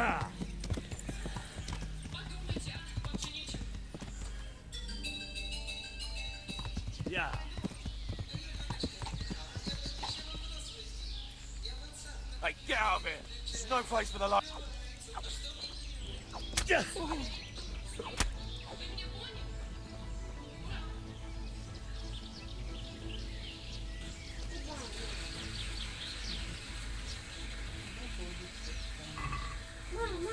Yeah. Yeah. Hey, get out of here! There's no place for the light. Yeah. Мама.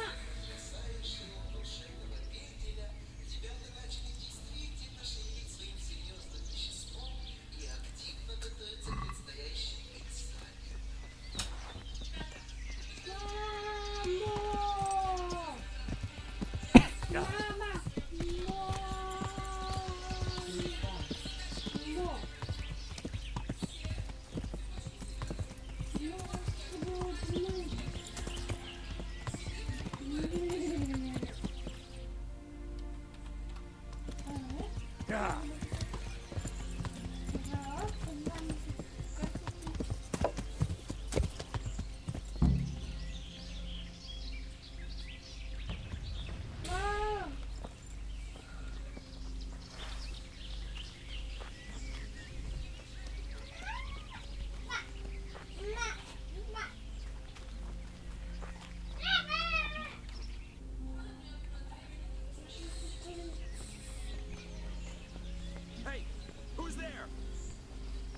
Yeah. Hey, who's there?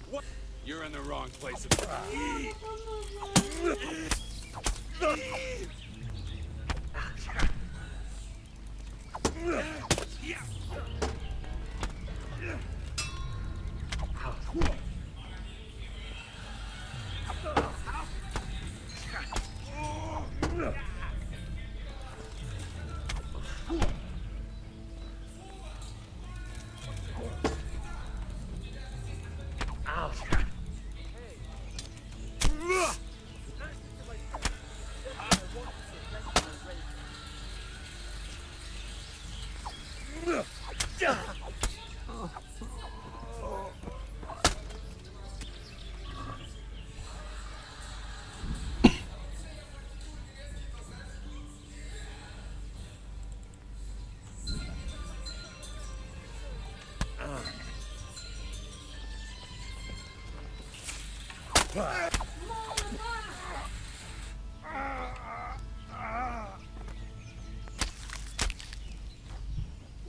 What? You're in the wrong place.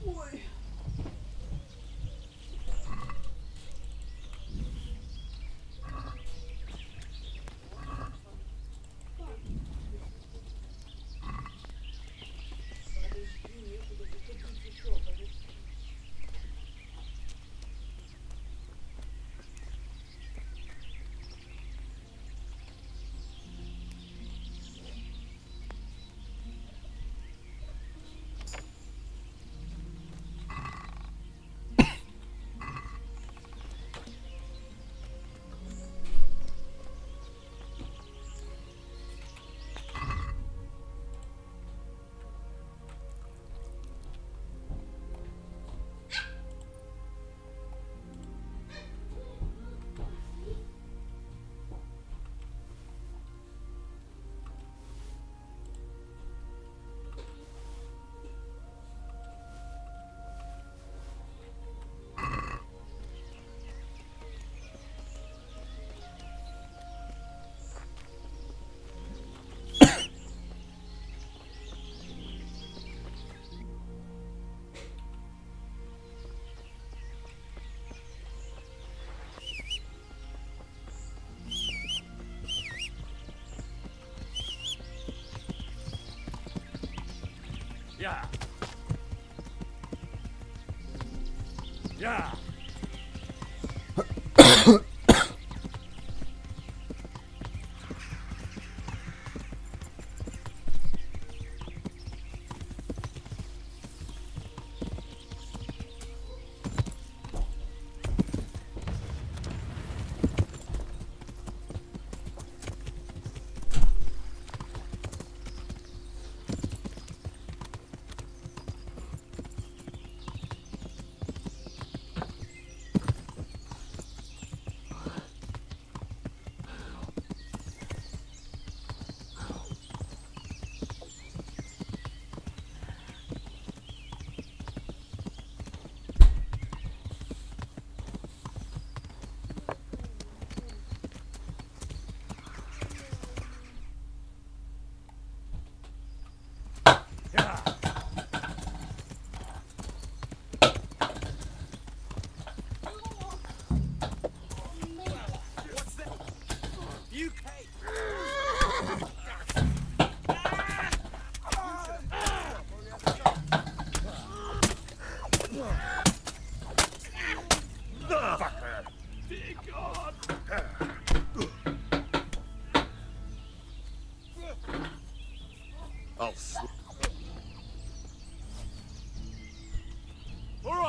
Ой. Yeah. Yeah.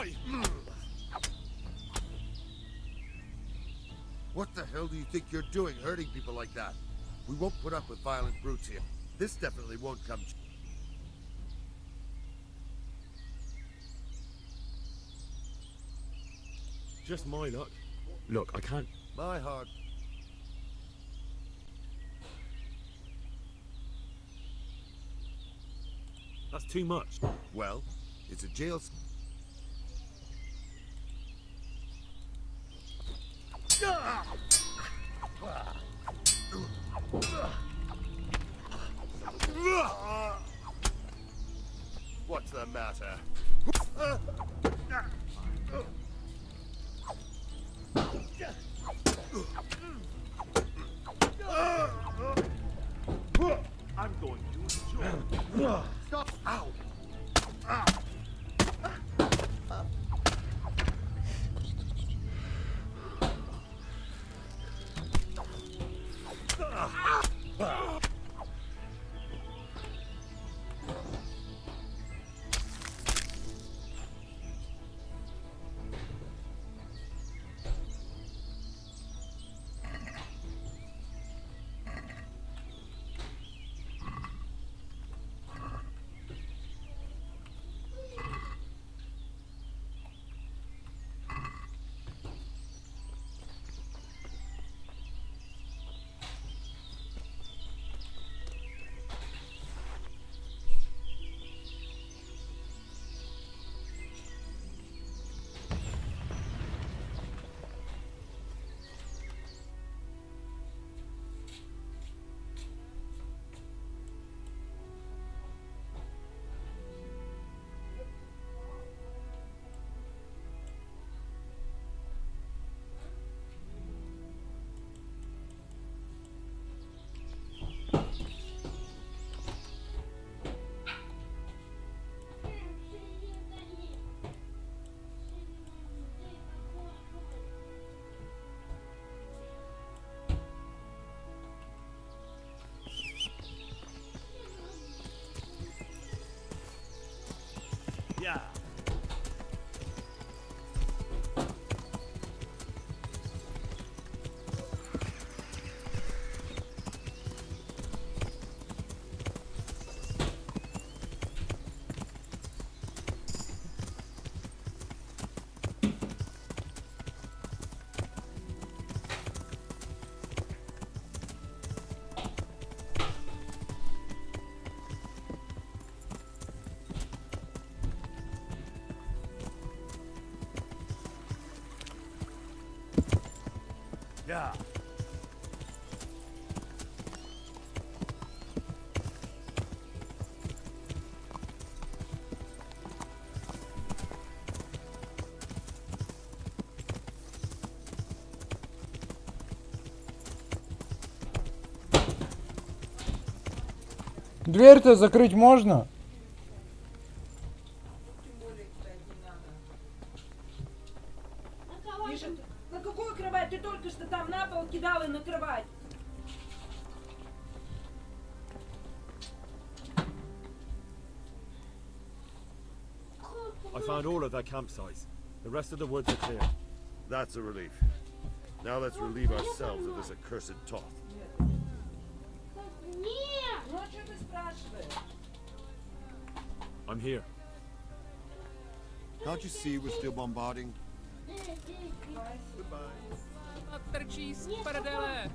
die! What the hell do you think you're doing, hurting people like that? We won't put up with violent brutes here. This definitely won't come. Just my luck. Look, I can't. My heart. That's too much. Well, it's a jail. What's the matter? I'm going to enjoy. Stop! Ow! Yeah. Yeah. Дверь-то закрыть можно? Миша, на какую кровать? Ты только что там на пол кидал и на кровать. I found all of their campsites. The rest of the woods are clear. That's a relief. Now let's relieve ourselves of this accursed Toth. Нет! Ну а что ты спрашиваешь? I'm here. Can't you see we're still bombarding? Trčí z prdele.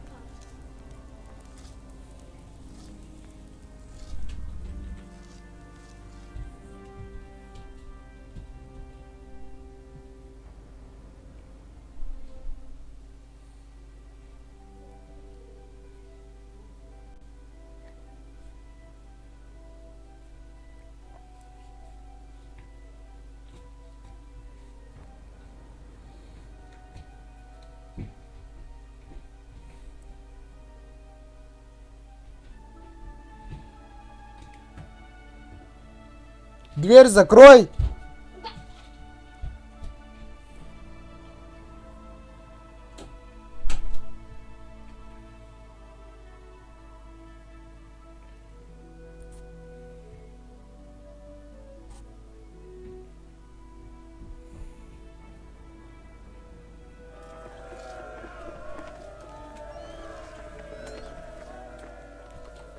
Дверь закрой!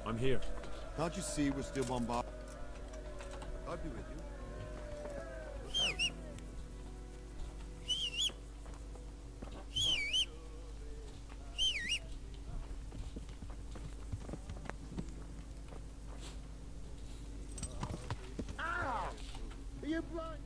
I'm here. Can't you see we're still bombarded? I'll be with you. Are you blind?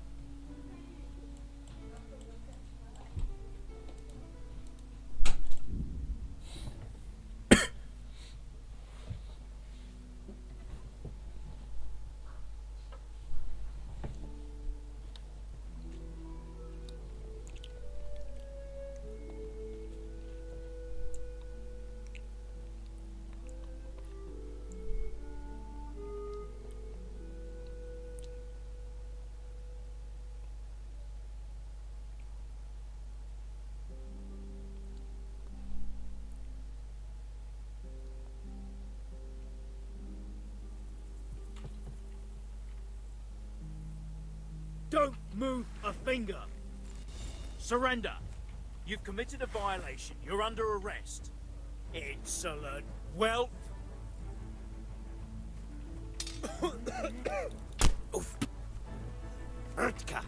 Don't move a finger. Surrender. You've committed a violation. You're under arrest. Insolent whelp. Oof. Ertka.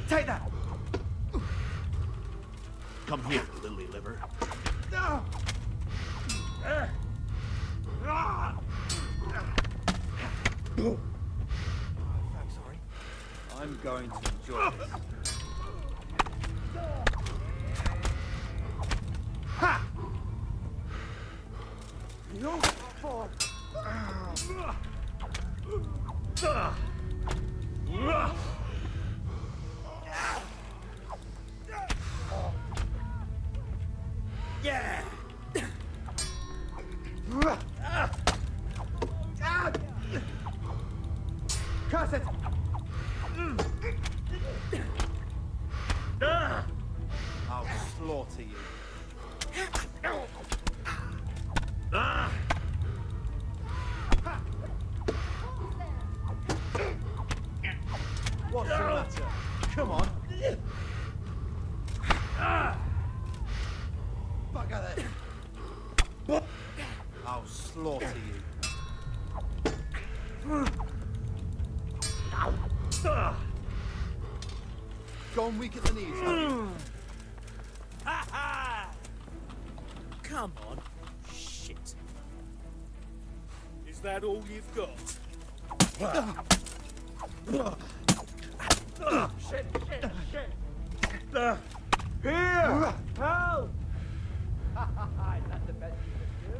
Take that! Come here, lily liver. Sorry. I'm going to enjoy this. Ha! Yeah. Curse it! I'll slaughter you. What's the matter? Come on. Bugger that. I'll slaughter you. Gone weak at the knees, have you? Ha ha! Come on. Shit. Is that all you've got? Shit! Here! Help! Is that the best you can do?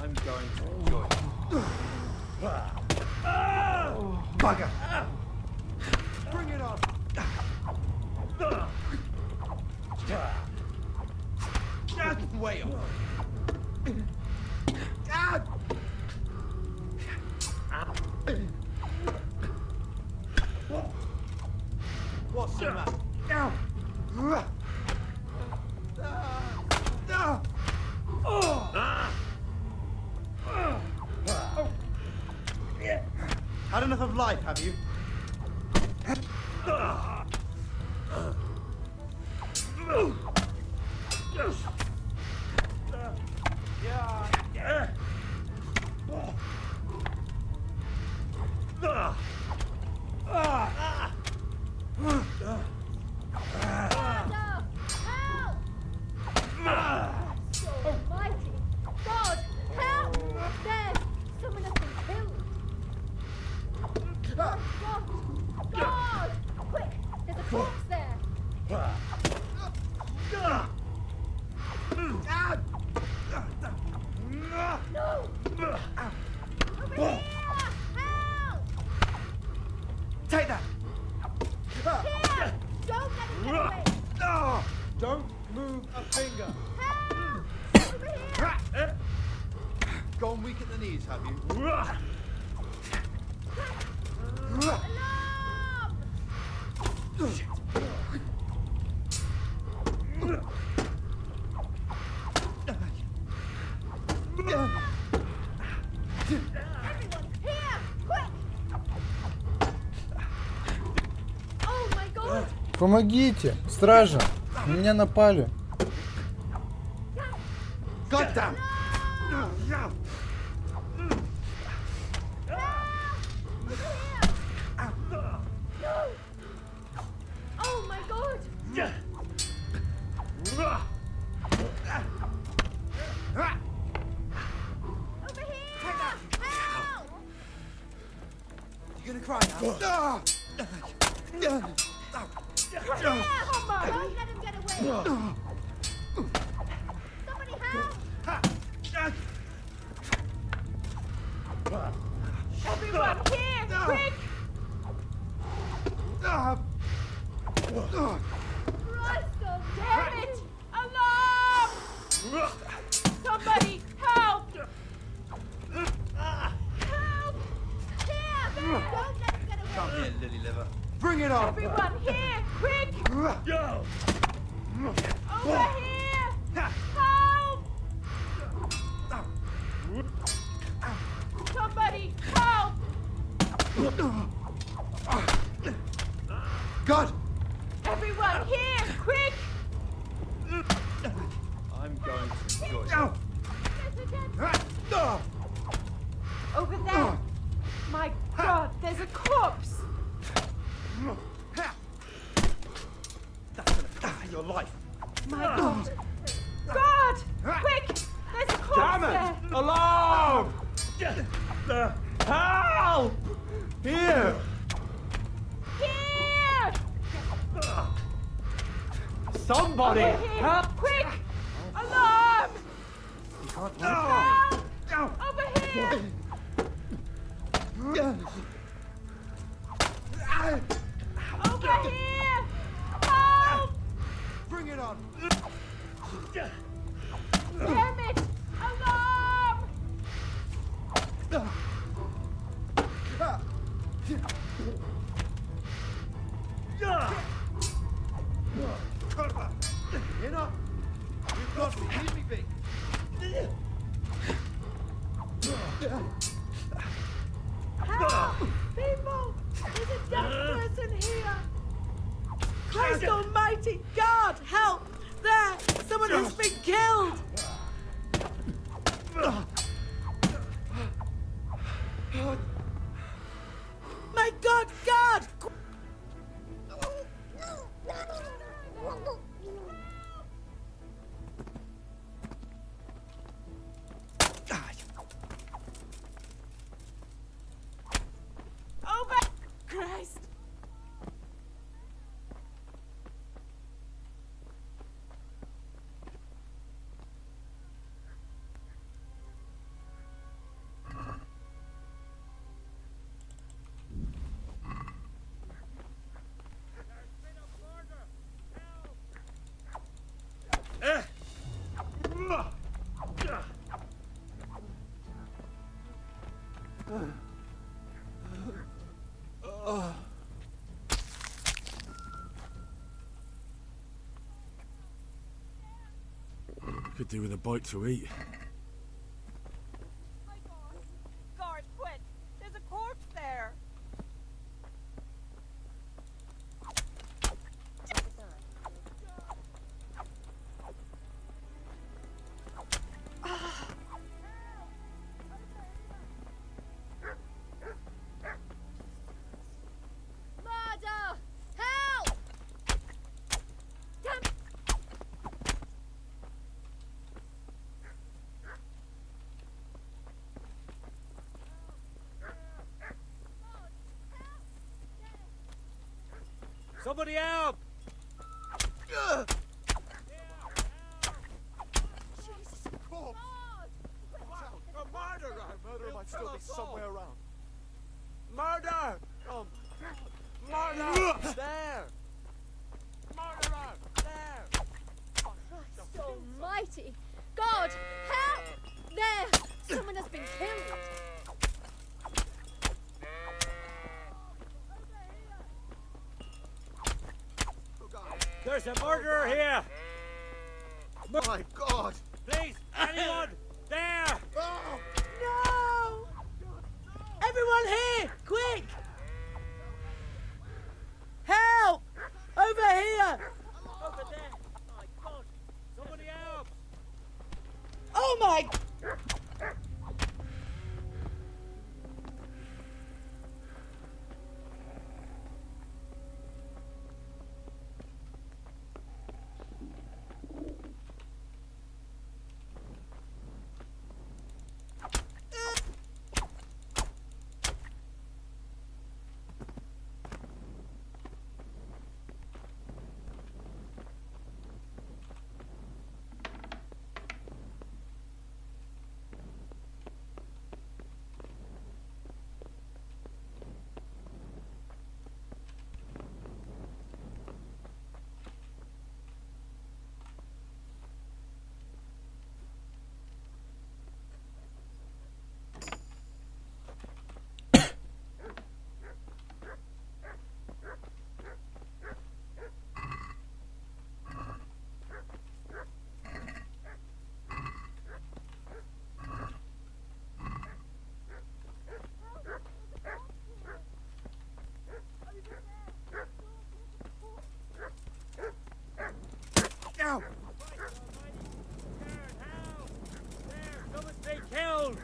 I'm going to enjoy it. Bugger! Bring it on! Way off! What's the matter? Had enough of life, have you? Almighty! God, help! There's someone has been killed! God! gone weak at the knees, have you? Everyone, here! Quick! Oh my god! Помогите, стража. На меня напали. God damn! Oh my god! Over here! Help! You gonna cry now? Here! Come on! Don't let him get away! Somebody help! Everyone here! Quick! Christ, damn it! Alarm! Somebody help! Help! Here! Don't let him get away! Come here, Lily Liver. Bring it on! Everyone here! Quick! Go! Over here! Help! Somebody help! God! Everyone here! Quick! I'm going to enjoy it. Over there! My God, there's a corpse! That's gonna die your life. My God! God! Quick! There's a corpse Damn there! it! Alarm! Help! Here! Here! Somebody! Over here! Help! Quick! Alarm! You can't Help! Over here! Over here! Help! Bring it on! Damn it! Alarm! You're not. You've got me. Leave me be. Help! People! There's a dead person here! Christ almighty! God, help! There! Someone has been killed! My God, God! Over! Christ! Could do with a bite to eat. My God! Guard, quick! There's a corpse there! Murder! Help! Damn! Somebody help! Jesus! Corpse! God! A murderer! Murderer might still be somewhere around. Murder! Oh my God. Murder! There! Murderer! There! Christ almighty! God, help! There! Someone has been a murderer here! My God! Please, anyone there! No! Everyone here! Quick! Help! Over here! Over there! My God! Somebody else! Oh my... Ow! Someone's been killed!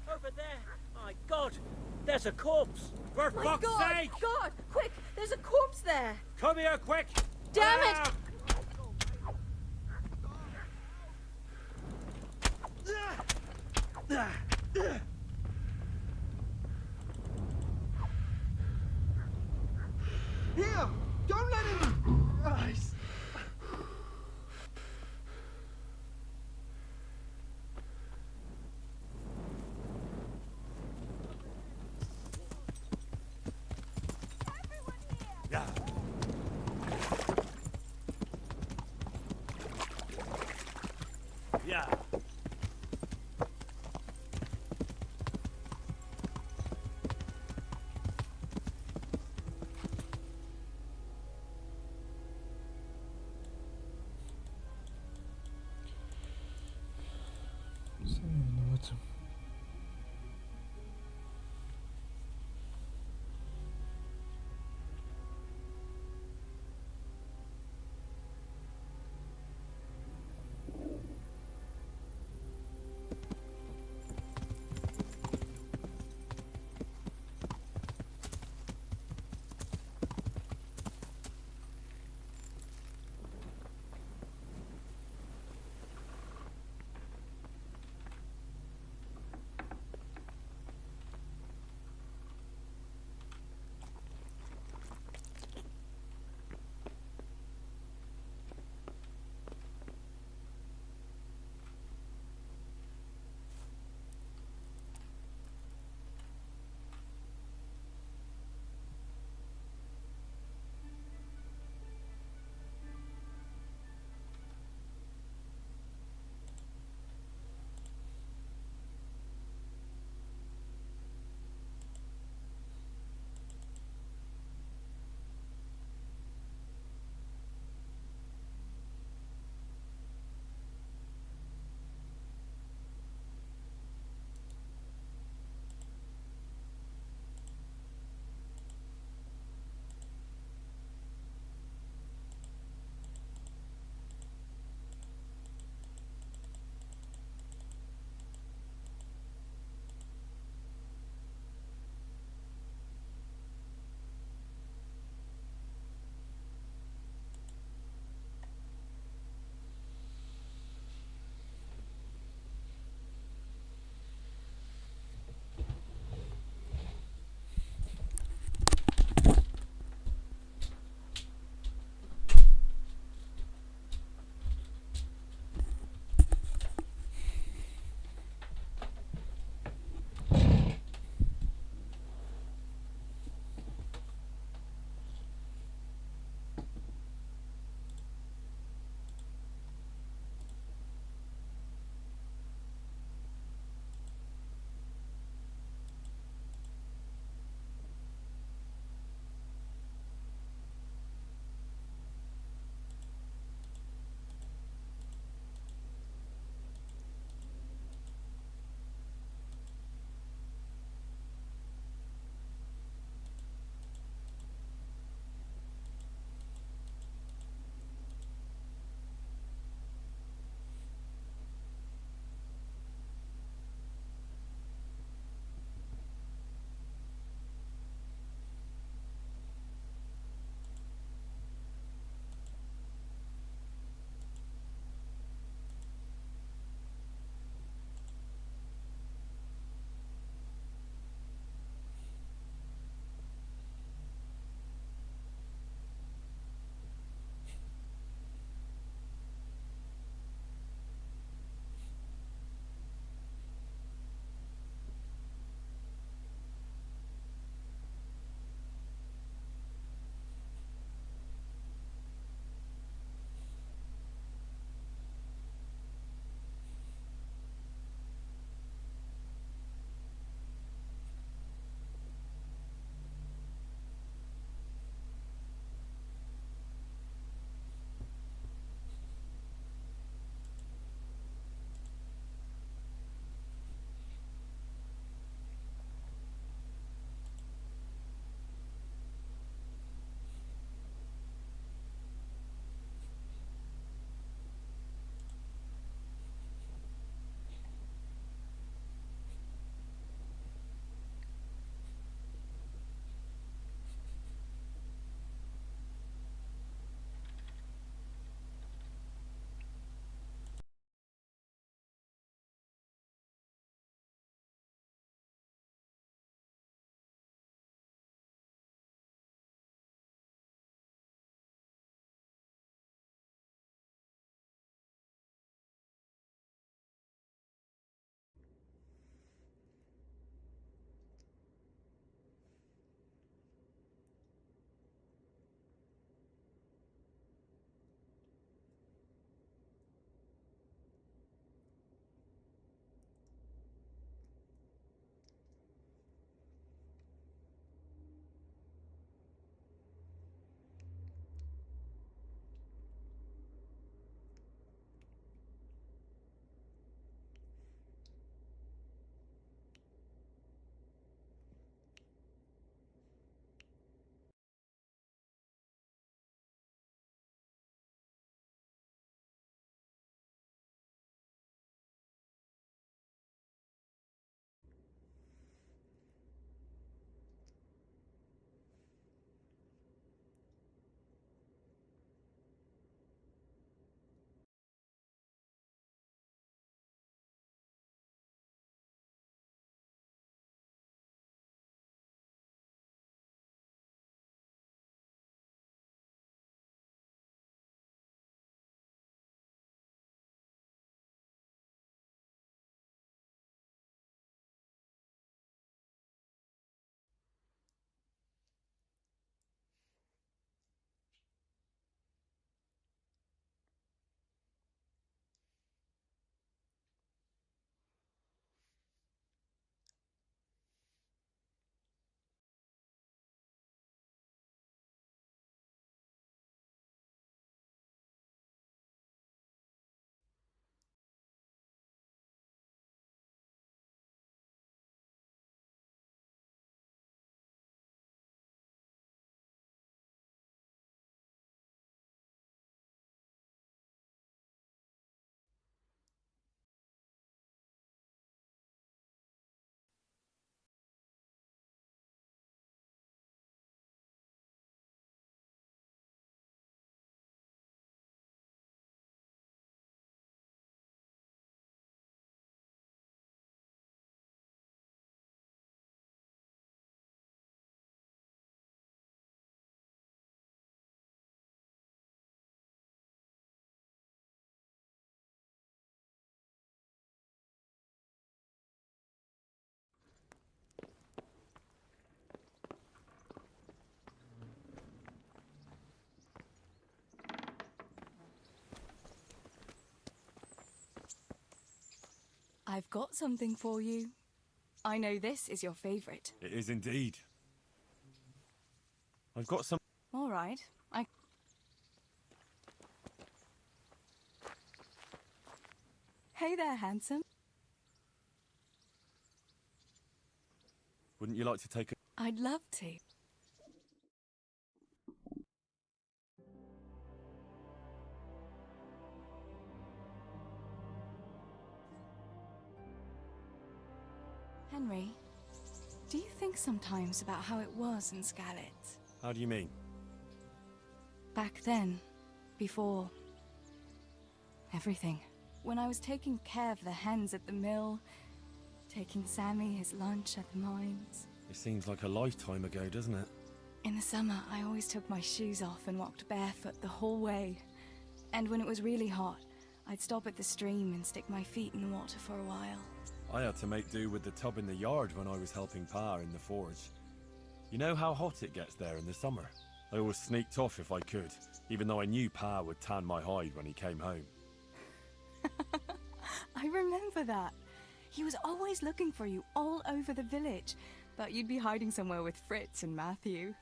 Over there! My God! There's a corpse! For My fuck's God! sake! God! Quick! There's a corpse there! Come here, quick! Damn it! Out! Here! Don't let him rise! Yeah. Yeah. Сам виноват. I've got something for you. I know this is your favorite. It is indeed. I've got some... All right. Hey there, handsome. Wouldn't you like to take a... I'd love to. Henry, do you think sometimes about how it was in Scarlet? How do you mean? Back then, before everything. When I was taking care of the hens at the mill, taking Sammy his lunch at the mines. It seems like a lifetime ago, doesn't it? In the summer, I always took my shoes off and walked barefoot the whole way. And when it was really hot, I'd stop at the stream and stick my feet in the water for a while. I had to make do with the tub in the yard when I was helping Pa in the forge. You know how hot it gets there in the summer? I always sneaked off if I could, even though I knew Pa would tan my hide when he came home. I remember that. He was always looking for you all over the village, but you'd be hiding somewhere with Fritz and Matthew.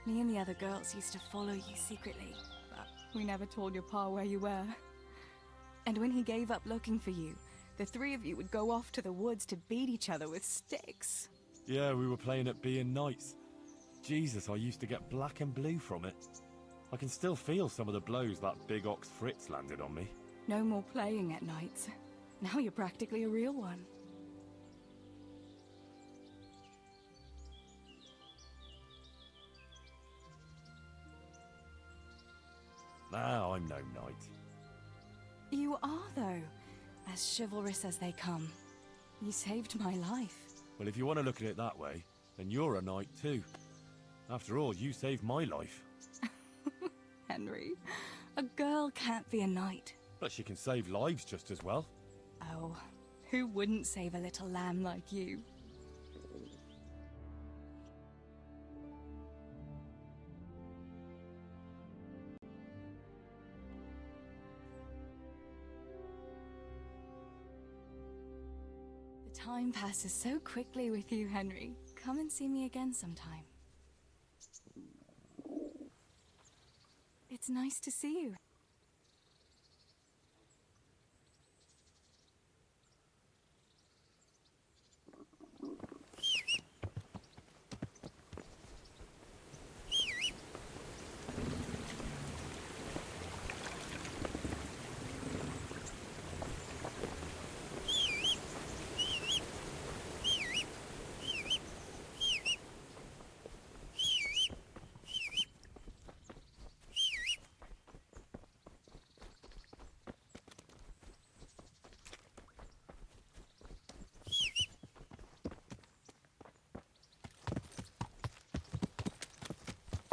Me and the other girls used to follow you secretly, but we never told your Pa where you were. And when he gave up looking for you, the three of you would go off to the woods to beat each other with sticks. Yeah, we were playing at being nice. Jesus, I used to get black and blue from it. I can still feel some of the blows that big ox Fritz landed on me. No more playing at nights. Now you're practically a real one. Now I'm no knight. You are, though. As chivalrous as they come. You saved my life. Well, if you want to look at it that way, then you're a knight too. After all, you saved my life. Henry, a girl can't be a knight. But she can save lives just as well. Oh, who wouldn't save a little lamb like you? The time passes so quickly with you, Henry. Come and see me again sometime. It's nice to see you.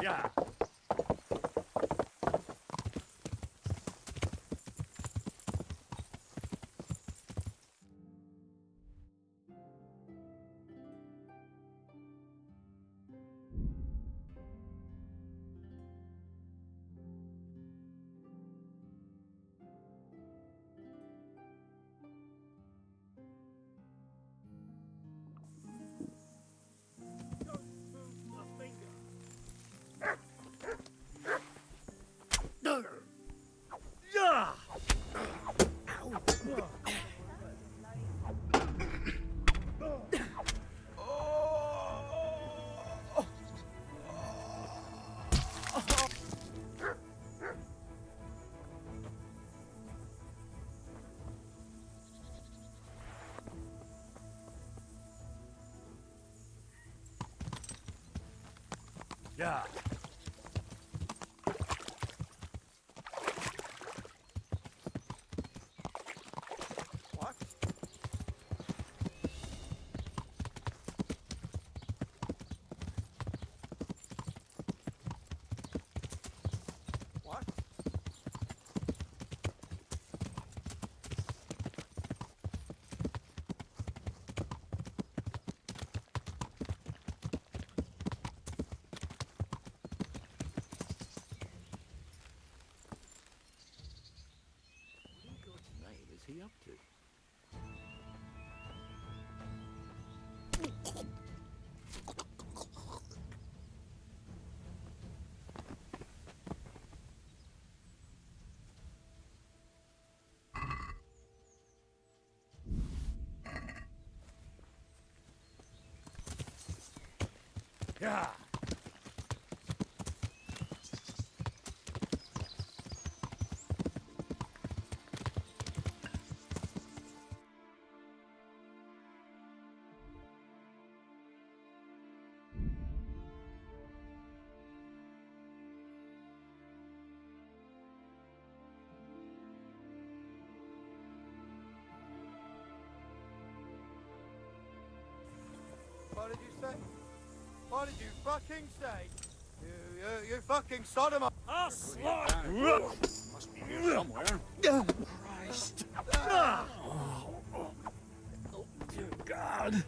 Yeah. Yeah. What? What? Yeah. What did you say? What did you fucking say? You fucking sodomite! Ah, slut! Must be here somewhere. Christ! Oh, dear God!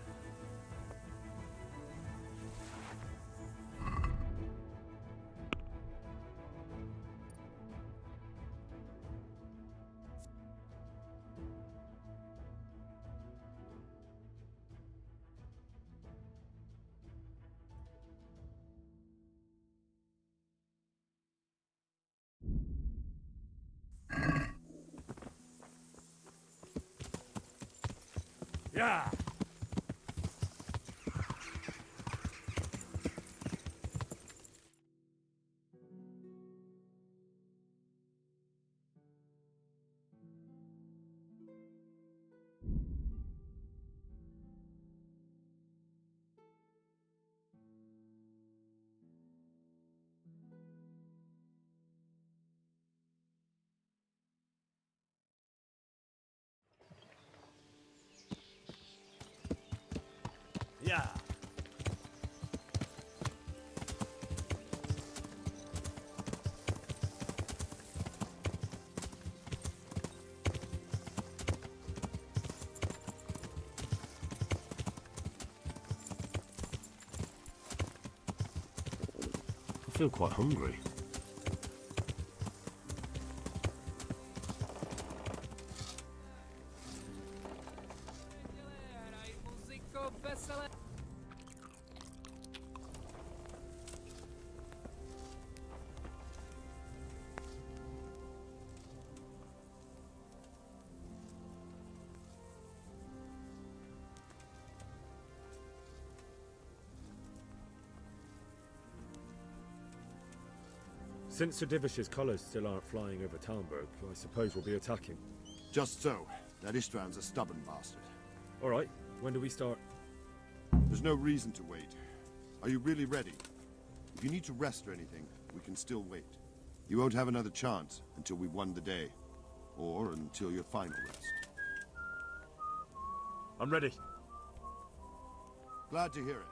Yeah. Yeah. I feel quite hungry. Hraj muziko vesele. Since Sir Divish's colours still aren't flying over Talmberg, I suppose we'll be attacking. Just so. That Ishtvan's a stubborn bastard. All right, when do we start? There's no reason to wait. Are you really ready? If you need to rest or anything, we can still wait. You won't have another chance until we've won the day. Or until your final rest. I'm ready. Glad to hear it.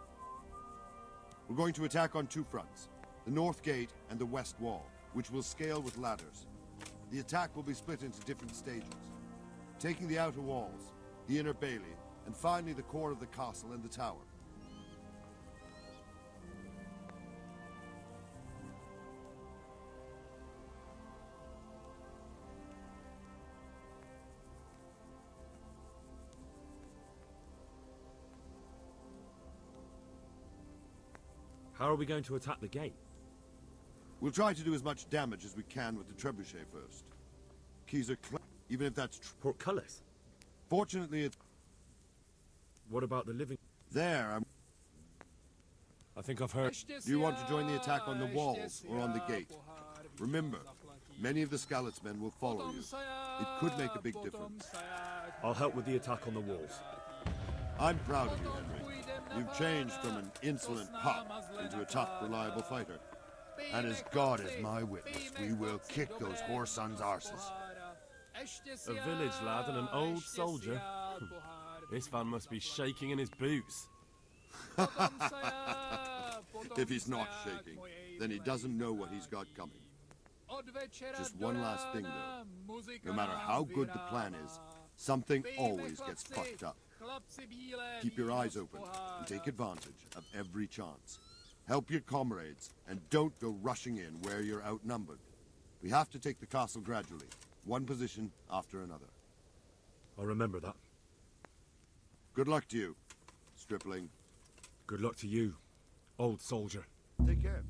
We're going to attack on two fronts. The north gate and the west wall, which will scale with ladders. The attack will be split into different stages. Taking the outer walls, the inner bailey, and finally the core of the castle and the tower. How are we going to attack the gate? We'll try to do as much damage as we can with the trebuchet first. Keys are even if that's Portcullis? Fortunately, it's What about the living? there. I think I've heard. Do you want to join the attack on the walls or on the gate? Remember, many of the Skalitz men will follow you. It could make a big difference. I'll help with the attack on the walls. I'm proud of you, Henry. You've changed from an insolent pup into a tough, reliable fighter. And as God is my witness, we will kick those whoresons' arses. A village lad and an old soldier. This van must be shaking in his boots. If he's not shaking, then he doesn't know what he's got coming. Just one last thing, though. No matter how good the plan is, something always gets fucked up. Keep your eyes open and take advantage of every chance. Help your comrades, and don't go rushing in where you're outnumbered. We have to take the castle gradually, one position after another. I'll remember that. Good luck to you, stripling. Good luck to you, old soldier. Take care.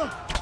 Ah!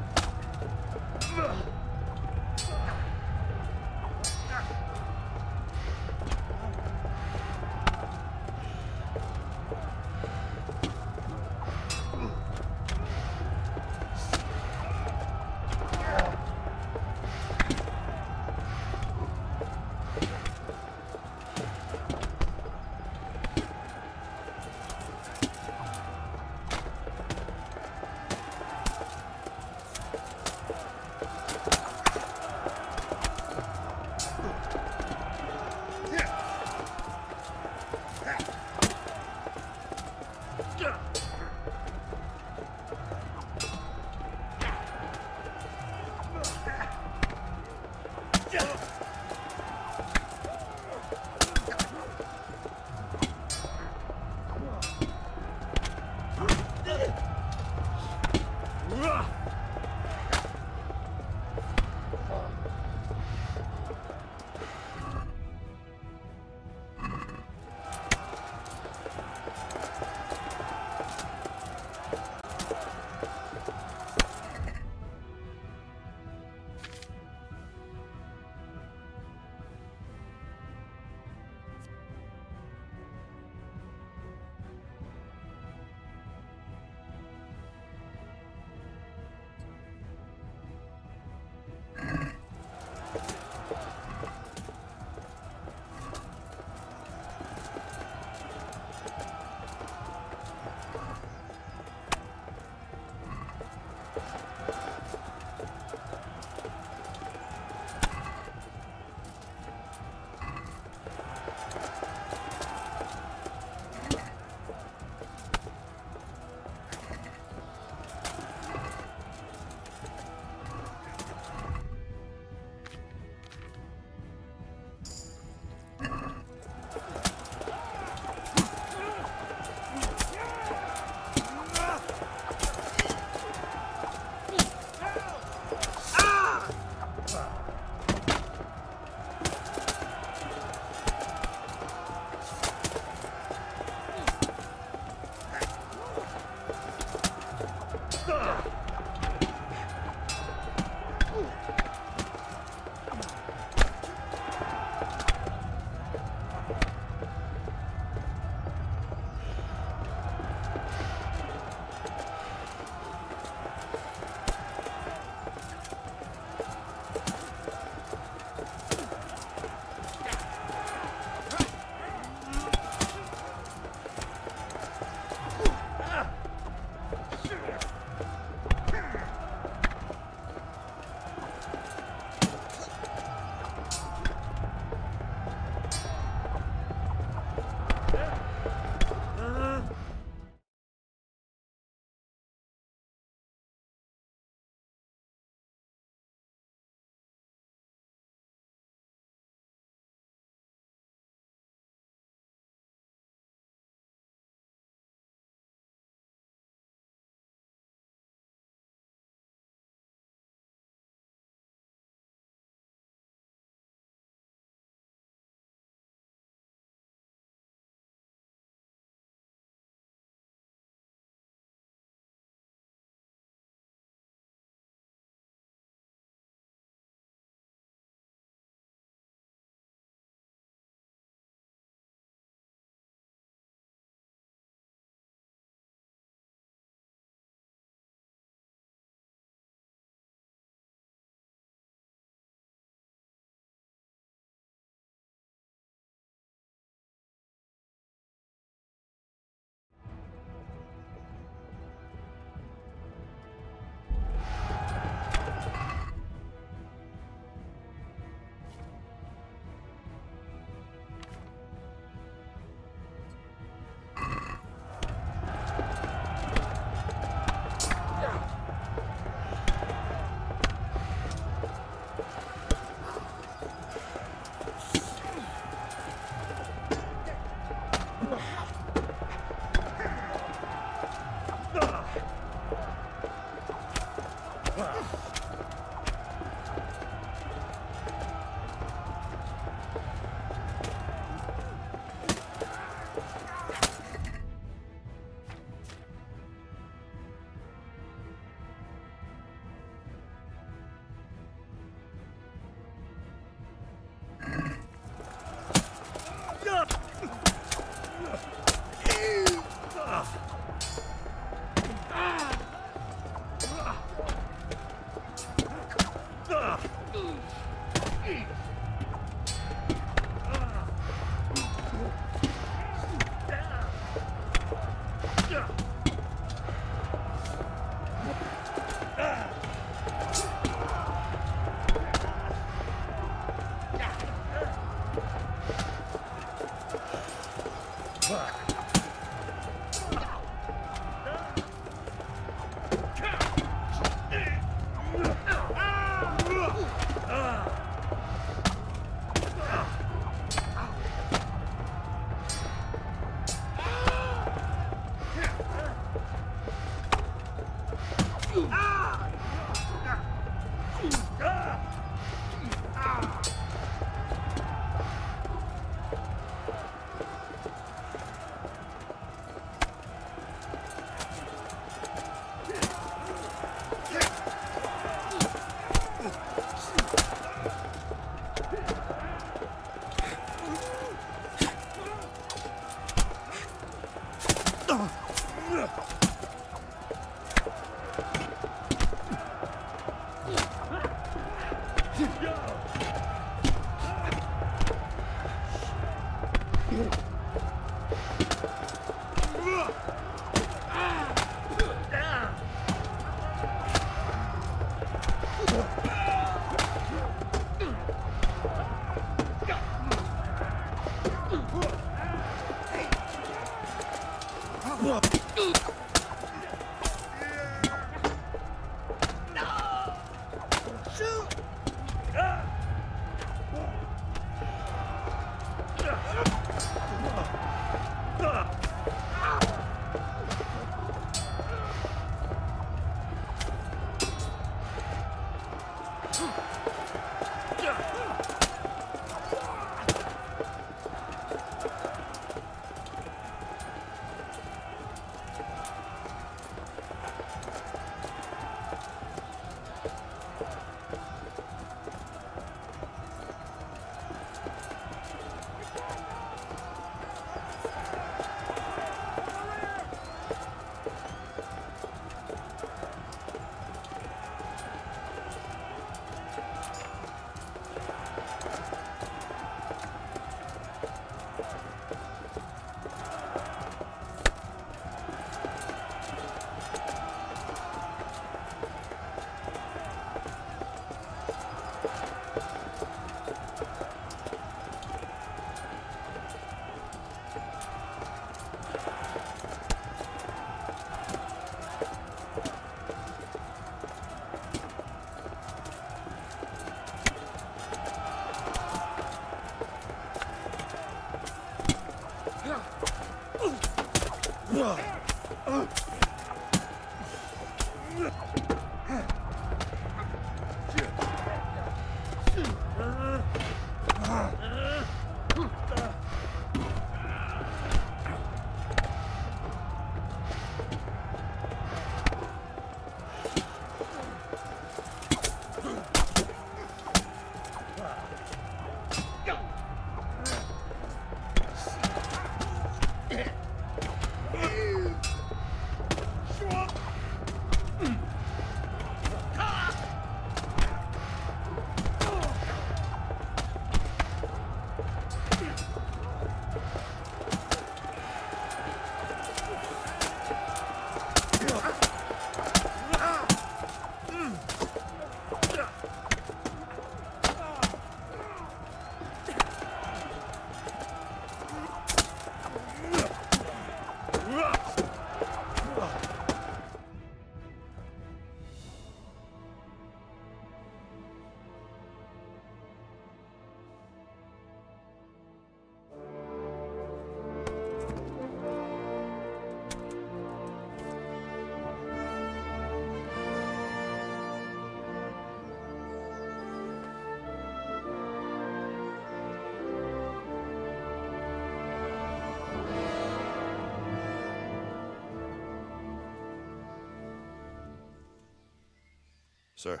Sir,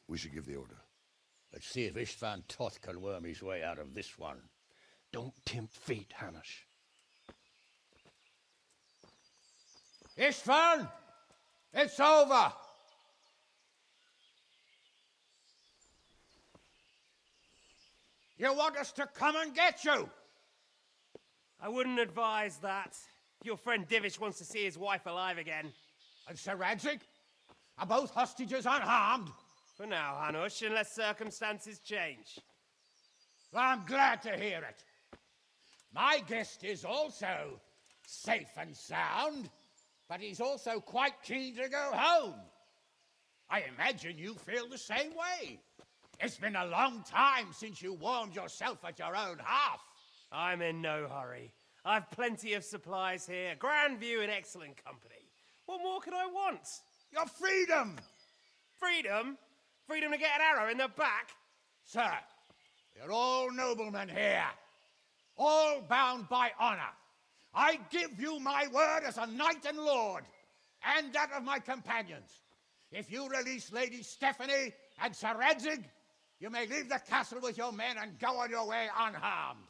we should give the order. Let's see if Istvan Toth can worm his way out of this one. Don't tempt fate, Hanush. Istvan! It's over! You want us to come and get you? I wouldn't advise that. Your friend Divish wants to see his wife alive again. And Sir Radzig? Are both hostages unharmed? For now, Hanush, unless circumstances change. Well, I'm glad to hear it. My guest is also safe and sound, but he's also quite keen to go home. I imagine you feel the same way. It's been a long time since you warmed yourself at your own hearth. I'm in no hurry. I've plenty of supplies here, grand view and excellent company. What more could I want? Your freedom! Freedom? Freedom to get an arrow in the back? Sir, you're all noblemen here, all bound by honor. I give you my word as a knight and lord, and that of my companions. If you release Lady Stephanie and Sir Radzig, you may leave the castle with your men and go on your way unharmed.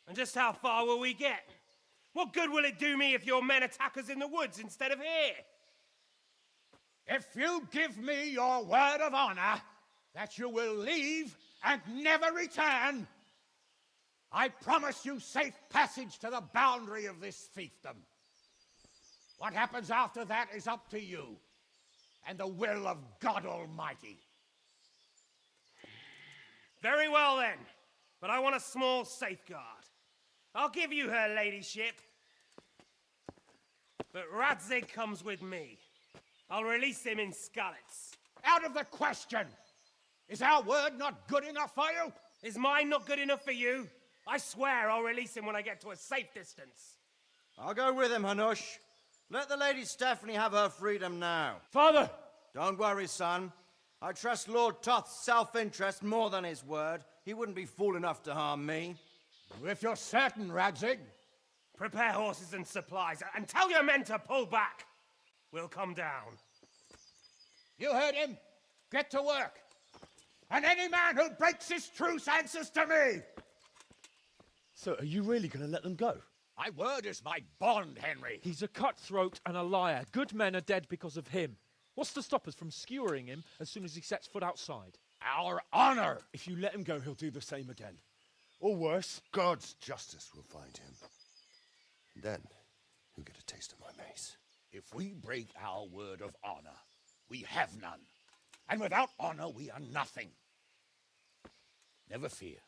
And just how far will we get? What good will it do me if your men attack us in the woods instead of here? If you give me your word of honor that you will leave and never return, I promise you safe passage to the boundary of this fiefdom. What happens after that is up to you and the will of God Almighty. Very well then, but I want a small safeguard. I'll give you her ladyship, but Radzig comes with me. I'll release him in Skalitz. Out of the question! Is our word not good enough for you? Is mine not good enough for you? I swear I'll release him when I get to a safe distance. I'll go with him, Hanush. Let the Lady Stephanie have her freedom now. Father! Don't worry, son. I trust Lord Toth's self-interest more than his word. He wouldn't be fool enough to harm me. If you're certain, Radzig. Prepare horses and supplies, and tell your men to pull back. We'll come down. You heard him. Get to work. And any man who breaks this truce answers to me. So, are you really going to let them go? My word is my bond, Henry. He's a cutthroat and a liar. Good men are dead because of him. What's to stop us from skewering him as soon as he sets foot outside? Our honor! If you let him go, he'll do the same again. Or worse. God's justice will find him. Then, he'll get a taste of my mace. If we break our word of honor, we have none. And without honor, we are nothing. Never fear.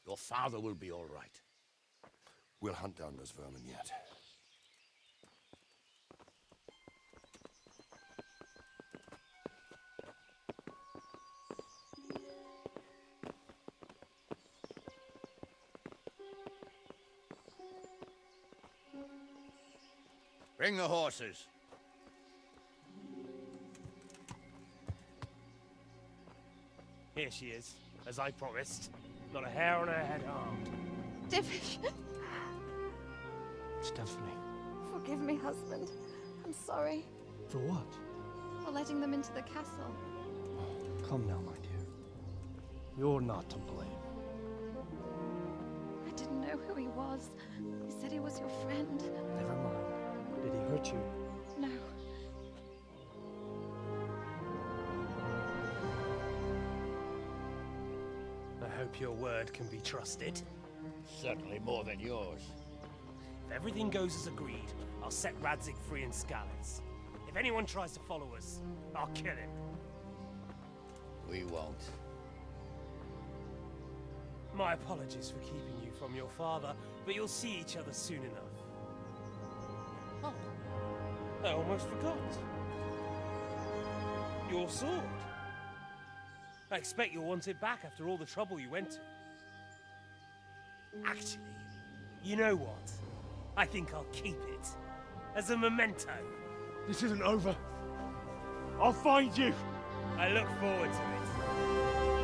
Your father will be all right. We'll hunt down those vermin yet. Bring the horses. Here she is, as I promised. Not a hair on her head harmed. Stephanie. Forgive me, husband. I'm sorry For what? for letting them into the castle. Come now, my dear. You're not to blame. I didn't know who he was. He said he was your friend. Never mind. Did he hurt you? No. I hope your word can be trusted. Certainly more than yours. If everything goes as agreed, I'll set Radzig free in Skalitz. If anyone tries to follow us, I'll kill him. We won't. My apologies for keeping you from your father, but you'll see each other soon enough. Oh, I almost forgot. Your sword. I expect you'll want it back after all the trouble you went to. Actually, you know what? I think I'll keep it. As a memento. This isn't over. I'll find you. I look forward to it.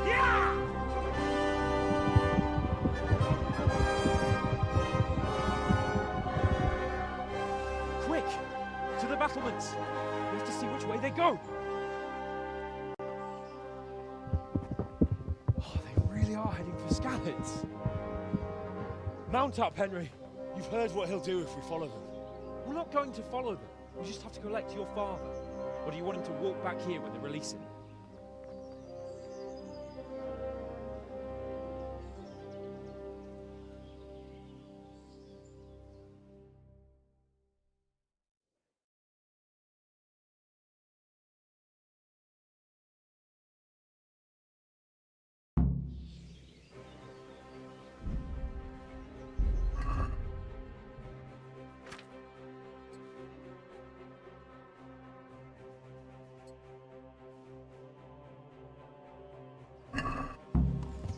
Yeah! Quick! To the battlements! We have to see which way they go! Oh, they really are heading for Skalitz. Mount up, Henry. You've heard what he'll do if we follow them. We're not going to follow them. We just have to collect your father. Or do you want him to walk back here when they release him?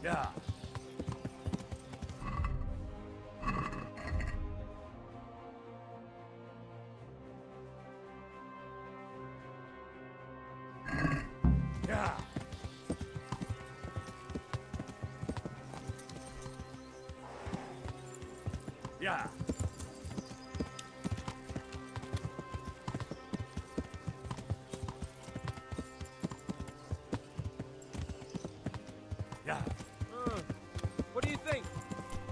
Yeah. Yeah. Yeah. Yeah. What do you think?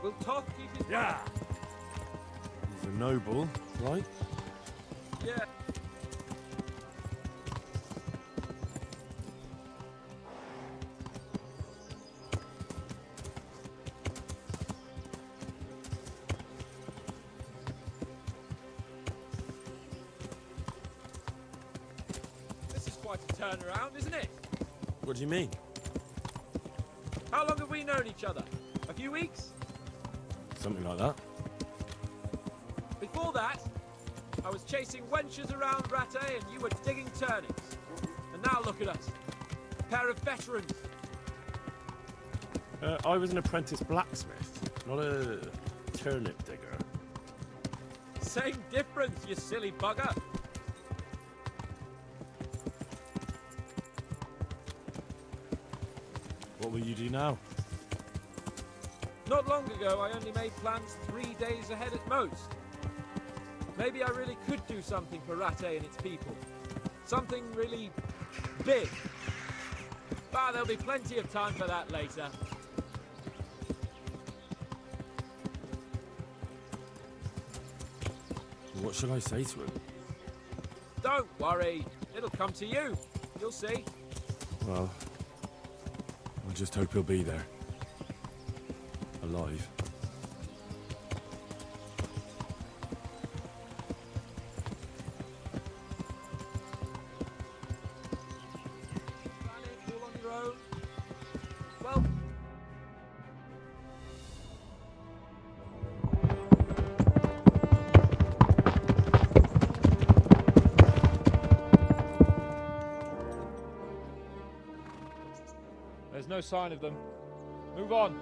Will Toth keep his Yeah. He's a noble, right? Yeah. This is quite a turnaround, isn't it? What do you mean? How long have we known each other? A few weeks? Something like that. Before that, I was chasing wenches around Rattay and you were digging turnips. And now look at us. A pair of veterans. I was an apprentice blacksmith, not a turnip digger. Same difference, you silly bugger. What will you do now? Not long ago, I only made plans 3 days ahead at most. Maybe I really could do something for Rattay and its people. Something really big. But there'll be plenty of time for that later. What should I say to him? Don't worry. It'll come to you. You'll see. Well, I just hope he'll be there. Alive. All on your own. Well, there's no sign of them. Move on.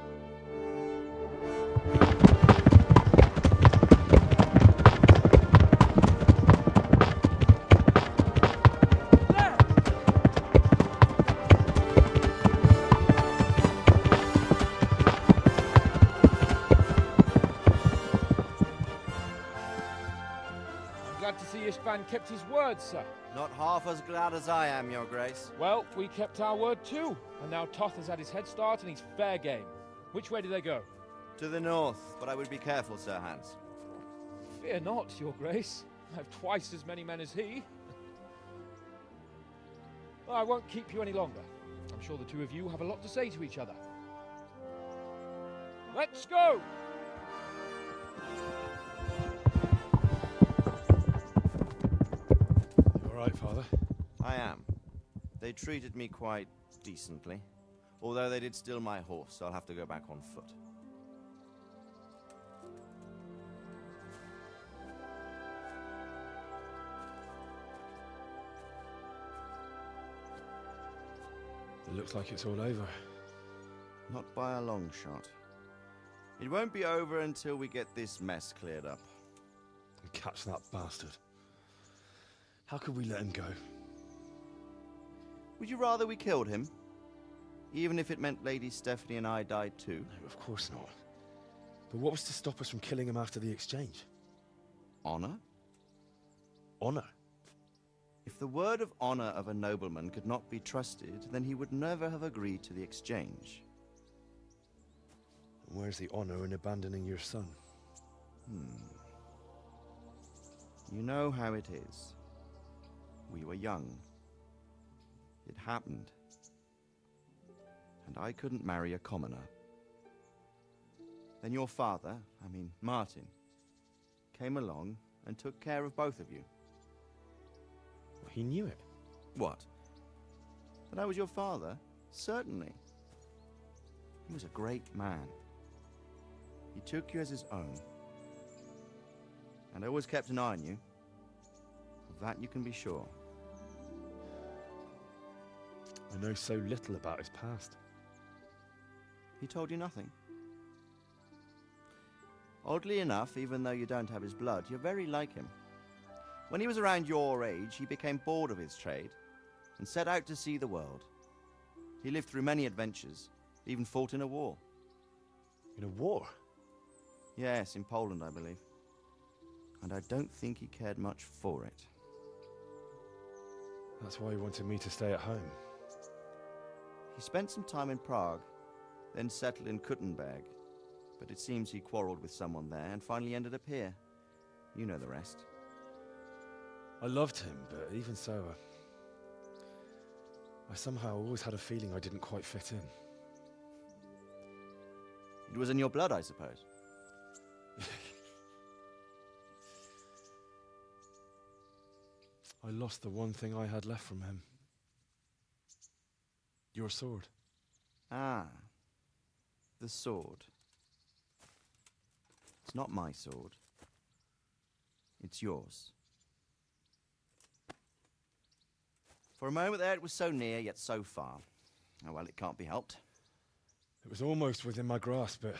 glad to see Istvan kept his word, sir. Not half as glad as I am, Your Grace. Well, we kept our word too, and now Toth has had his head start and he's fair game. Which way do they go? To the north, but I would be careful, Sir Hans. Fear not, Your Grace. I have twice as many men as he. Well, I won't keep you any longer. I'm sure the two of you have a lot to say to each other. Let's go! You alright, Father? I am. They treated me quite decently. Although they did steal my horse, so I'll have to go back on foot. It looks like it's all over. Not by a long shot. It won't be over until we get this mess cleared up. And catch that bastard. How could we let him go? Would you rather we killed him? Even if it meant Lady Stephanie and I died too? No, of course not. But what was to stop us from killing him after the exchange? Honor? Honor? If the word of honor of a nobleman could not be trusted, then he would never have agreed to the exchange. And where's the honor in abandoning your son? You know how it is. We were young. It happened. And I couldn't marry a commoner. Then your father, Martin, came along and took care of both of you. He knew it. What? That I was your father? Certainly. He was a great man. He took you as his own. And always kept an eye on you. Of that you can be sure. I know so little about his past. He told you nothing? Oddly enough, even though you don't have his blood, you're very like him. When he was around your age, he became bored of his trade and set out to see the world. He lived through many adventures, even fought in a war. In a war? Yes, in Poland, I believe. And I don't think he cared much for it. That's why he wanted me to stay at home. He spent some time in Prague, then settled in Kuttenberg. But it seems he quarreled with someone there and finally ended up here. You know the rest. I loved him, but even so, I somehow always had a feeling I didn't quite fit in. It was in your blood, I suppose. I lost the one thing I had left from him. Your sword. Ah. The sword. It's not my sword. It's yours. For a moment there it was so near, yet so far. Oh well, it can't be helped. It was almost within my grasp, but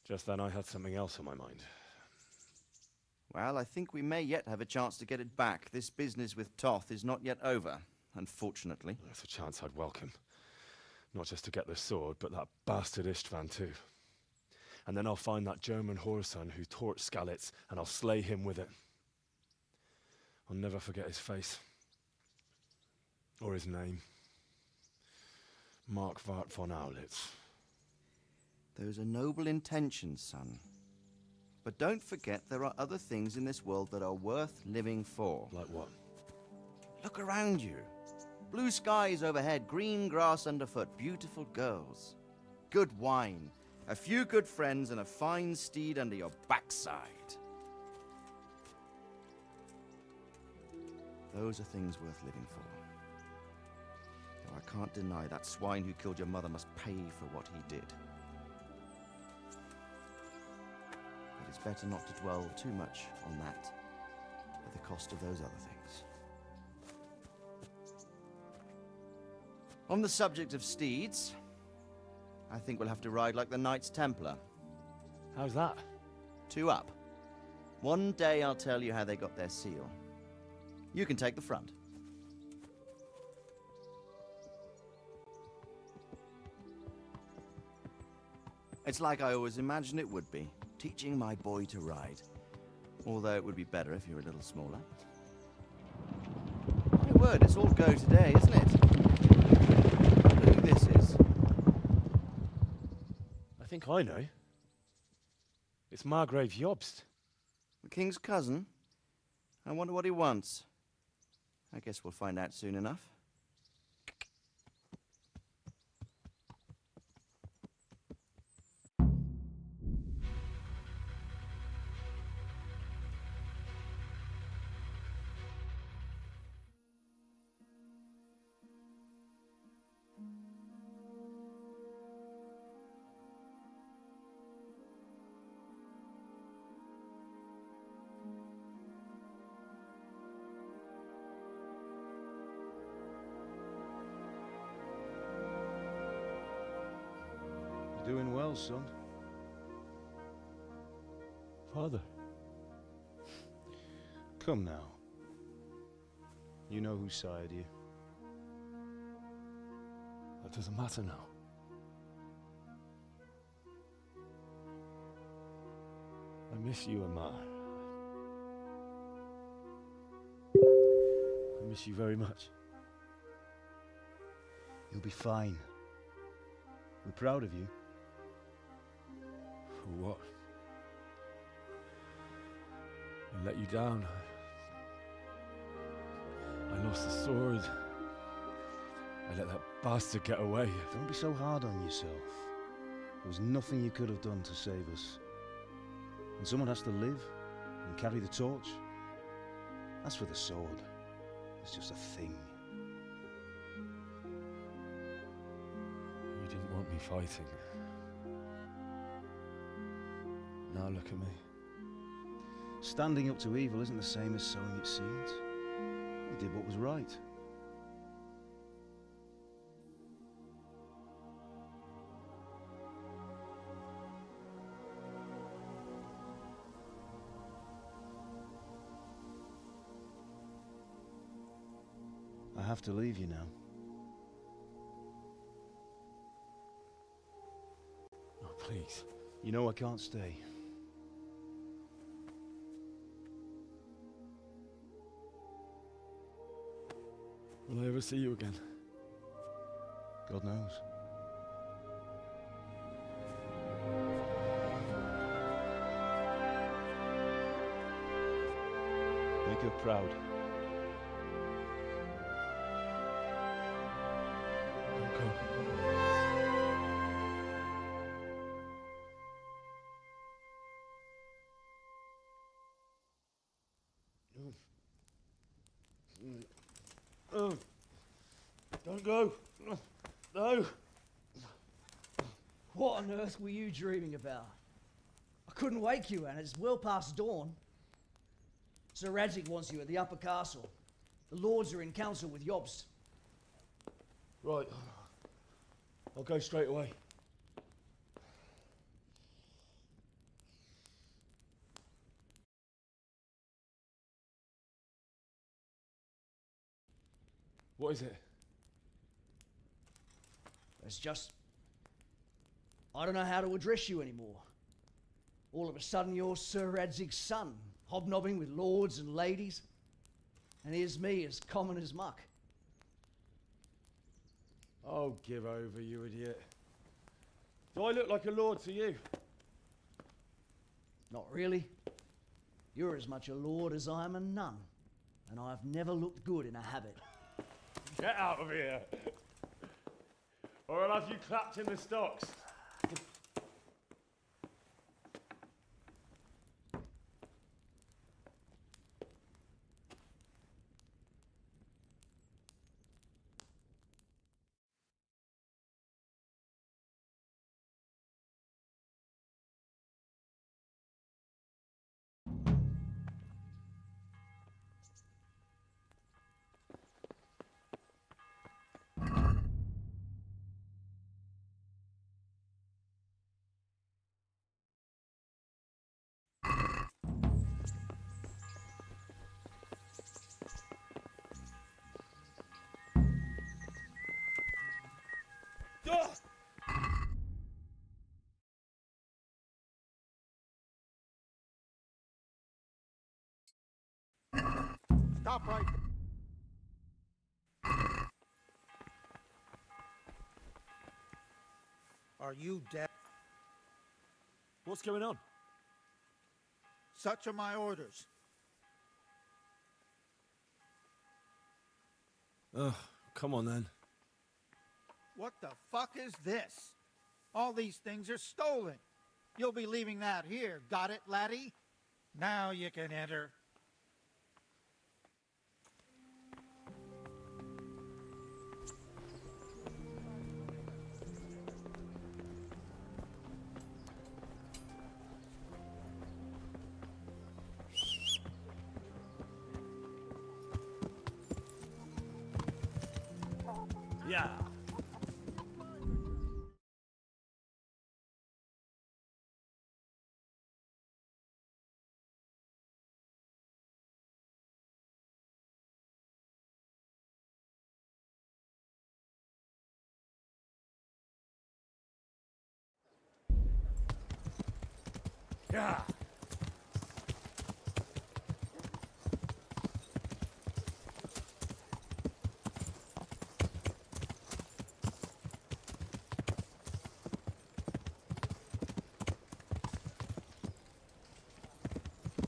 just then I had something else on my mind. Well, I think we may yet have a chance to get it back. This business with Toth is not yet over, unfortunately. That's a chance I'd welcome. Not just to get the sword, but that bastard Istvan too. And then I'll find that German whoreson who torched Skalitz, and I'll slay him with it. I'll never forget his face. Or his name. Marquardt von Aulitz. Those are noble intentions, son. But don't forget there are other things in this world that are worth living for. Like what? Look around you. Blue skies overhead, green grass underfoot, beautiful girls. Good wine, a few good friends, and a fine steed under your backside. Those are things worth living for. Though I can't deny that swine who killed your mother must pay for what he did. But it's better not to dwell too much on that at the cost of those other things. On the subject of steeds, I think we'll have to ride like the Knights Templar. How's that? 2 up. One day I'll tell you how they got their seal. You can take the front. It's like I always imagined it would be, teaching my boy to ride. Although it would be better if you were a little smaller. My word, it's all go today, isn't it? I wonder who this is. I think I know. It's Margrave Jobst. The king's cousin? I wonder what he wants. I guess we'll find out soon enough. Doing well, son. Father. Come now. You know who sired you. That doesn't matter now. I miss you, Amar. I miss you very much. You'll be fine. We're proud of you. For what? I let you down. I lost the sword. I let that bastard get away. Don't be so hard on yourself. There was nothing you could have done to save us. And someone has to live and carry the torch. As for the sword, it's just a thing. You didn't want me fighting. Now look at me. Standing up to evil isn't the same as sowing its seeds. You did what was right. I have to leave you now. Oh, please. You know I can't stay. Will I ever see you again? God knows. Make her proud. Oh, don't go. No. What on earth were you dreaming about? I couldn't wake you, and it's well past dawn. Sir Radzig wants you at the upper castle. The lords are in council with Jobst. Right. I'll go straight away. What is it? It's just... I don't know how to address you anymore. All of a sudden you're Sir Radzig's son, hobnobbing with lords and ladies. And here's me, as common as muck. Oh, give over, you idiot. Do I look like a lord to you? Not really. You're as much a lord as I am a nun. And I've never looked good in a habit. Get out of here! Or I'll have you clapped in the stocks. Stop right there. Are you dead? What's going on? Such are my orders. Oh, come on then. What the fuck is this? All these things are stolen. You'll be leaving that here. Got it, laddie? Now you can enter. Yeah. Yeah.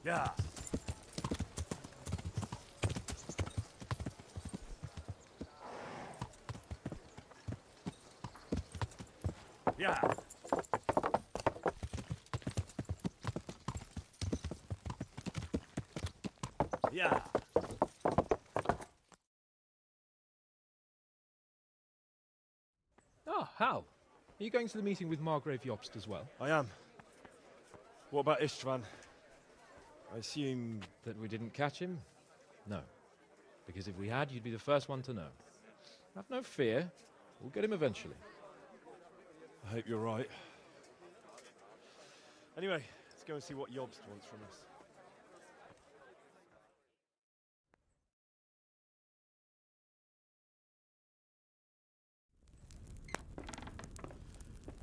Yeah. Yeah. Yeah. Ah, Hal. Are you going to the meeting with Margrave Jobst as well? I am. What about Istvan? I assume... That we didn't catch him? No. Because if we had, you'd be the first one to know. Have no fear. We'll get him eventually. I hope you're right. Anyway, let's go and see what Jobst wants from us.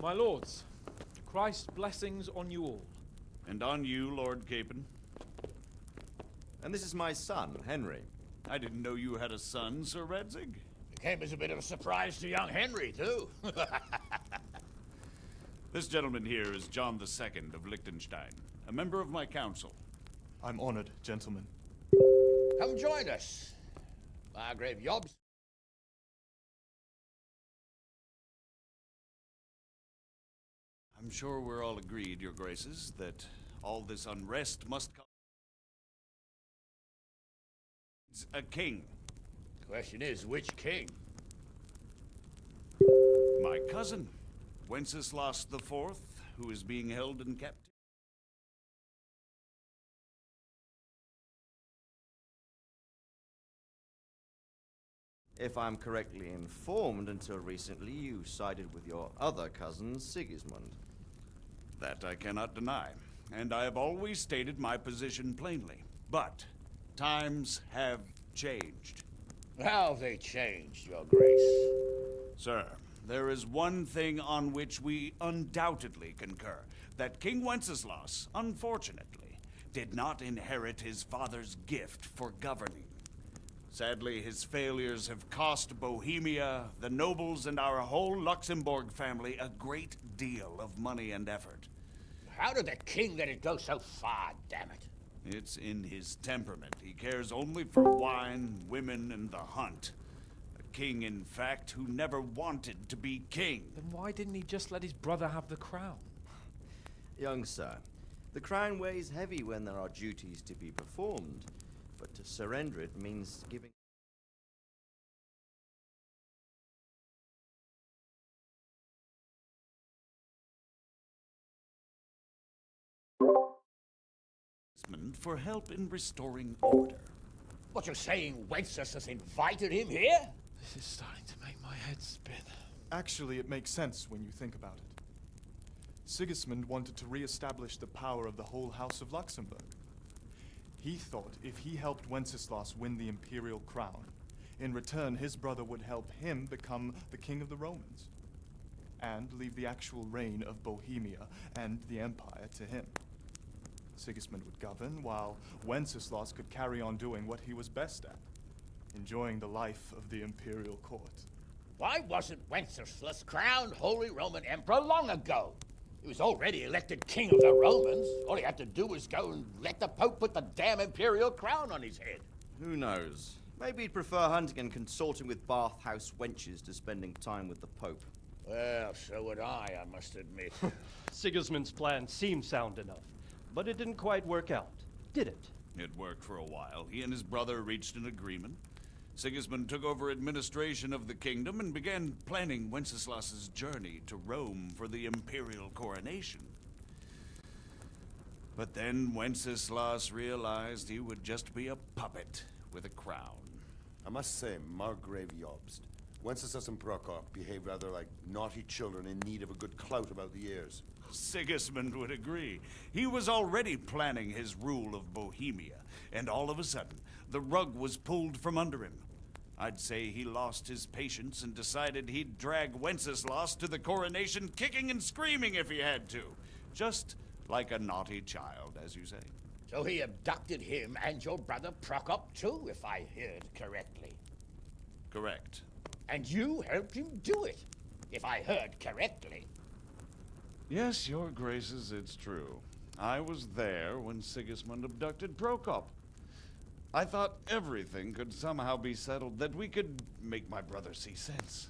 My lords, Christ's blessings on you all. And on you, Lord Capon. And this is my son, Henry. I didn't know you had a son, Sir Redzig. It came as a bit of a surprise to young Henry, too. This gentleman here is John II of Liechtenstein, a member of my council. I'm honored, gentlemen. Come join us, Margrave Jobst. I'm sure we're all agreed, Your Graces, that all this unrest must come. It's a king. Question is, which king? My cousin, Wenceslas IV, who is being held in captivity. If I'm correctly informed, until recently you sided with your other cousin, Sigismund. That I cannot deny, and I have always stated my position plainly. But times have changed. How have they changed, Your Grace? Sir, there is one thing on which we undoubtedly concur, that King Wenceslas, unfortunately, did not inherit his father's gift for governing. Sadly, his failures have cost Bohemia, the nobles, and our whole Luxembourg family a great deal of money and effort. How did the king let it go so far, damn it? It's in his temperament. He cares only for wine, women, and the hunt. A king, in fact, who never wanted to be king. Then why didn't he just let his brother have the crown? Young sir, the crown weighs heavy when there are duties to be performed, but to surrender it means giving... For help in restoring order. What you're saying, Wenceslas invited him here? This is starting to make my head spin. Actually, it makes sense when you think about it. Sigismund wanted to re-establish the power of the whole House of Luxembourg. He thought if he helped Wenceslas win the imperial crown, in return his brother would help him become the king of the Romans, and leave the actual reign of Bohemia and the empire to him. Sigismund would govern, while Wenceslas could carry on doing what he was best at, enjoying the life of the imperial court. Why wasn't Wenceslas crowned Holy Roman Emperor long ago? He was already elected King of the Romans. All he had to do was go and let the Pope put the damn imperial crown on his head. Who knows? Maybe he'd prefer hunting and consorting with bathhouse wenches to spending time with the Pope. Well, so would I must admit. Sigismund's plan seemed sound enough, but it didn't quite work out, did it? It worked for a while. He and his brother reached an agreement. Sigismund took over administration of the kingdom and began planning Wenceslas's journey to Rome for the imperial coronation. But then Wenceslas realized he would just be a puppet with a crown. I must say, Margrave Jobst, Wenceslas and Prokop behave rather like naughty children in need of a good clout about the ears. Sigismund would agree. He was already planning his rule of Bohemia, and all of a sudden, the rug was pulled from under him. I'd say he lost his patience and decided he'd drag Wenceslas to the coronation kicking and screaming if he had to. Just like a naughty child, as you say. So he abducted him and your brother Prokop too, if I heard correctly. Correct. And you helped him do it, if I heard correctly. Yes, your graces, it's true. I was there when Sigismund abducted Prokop. I thought everything could somehow be settled, that we could make my brother see sense.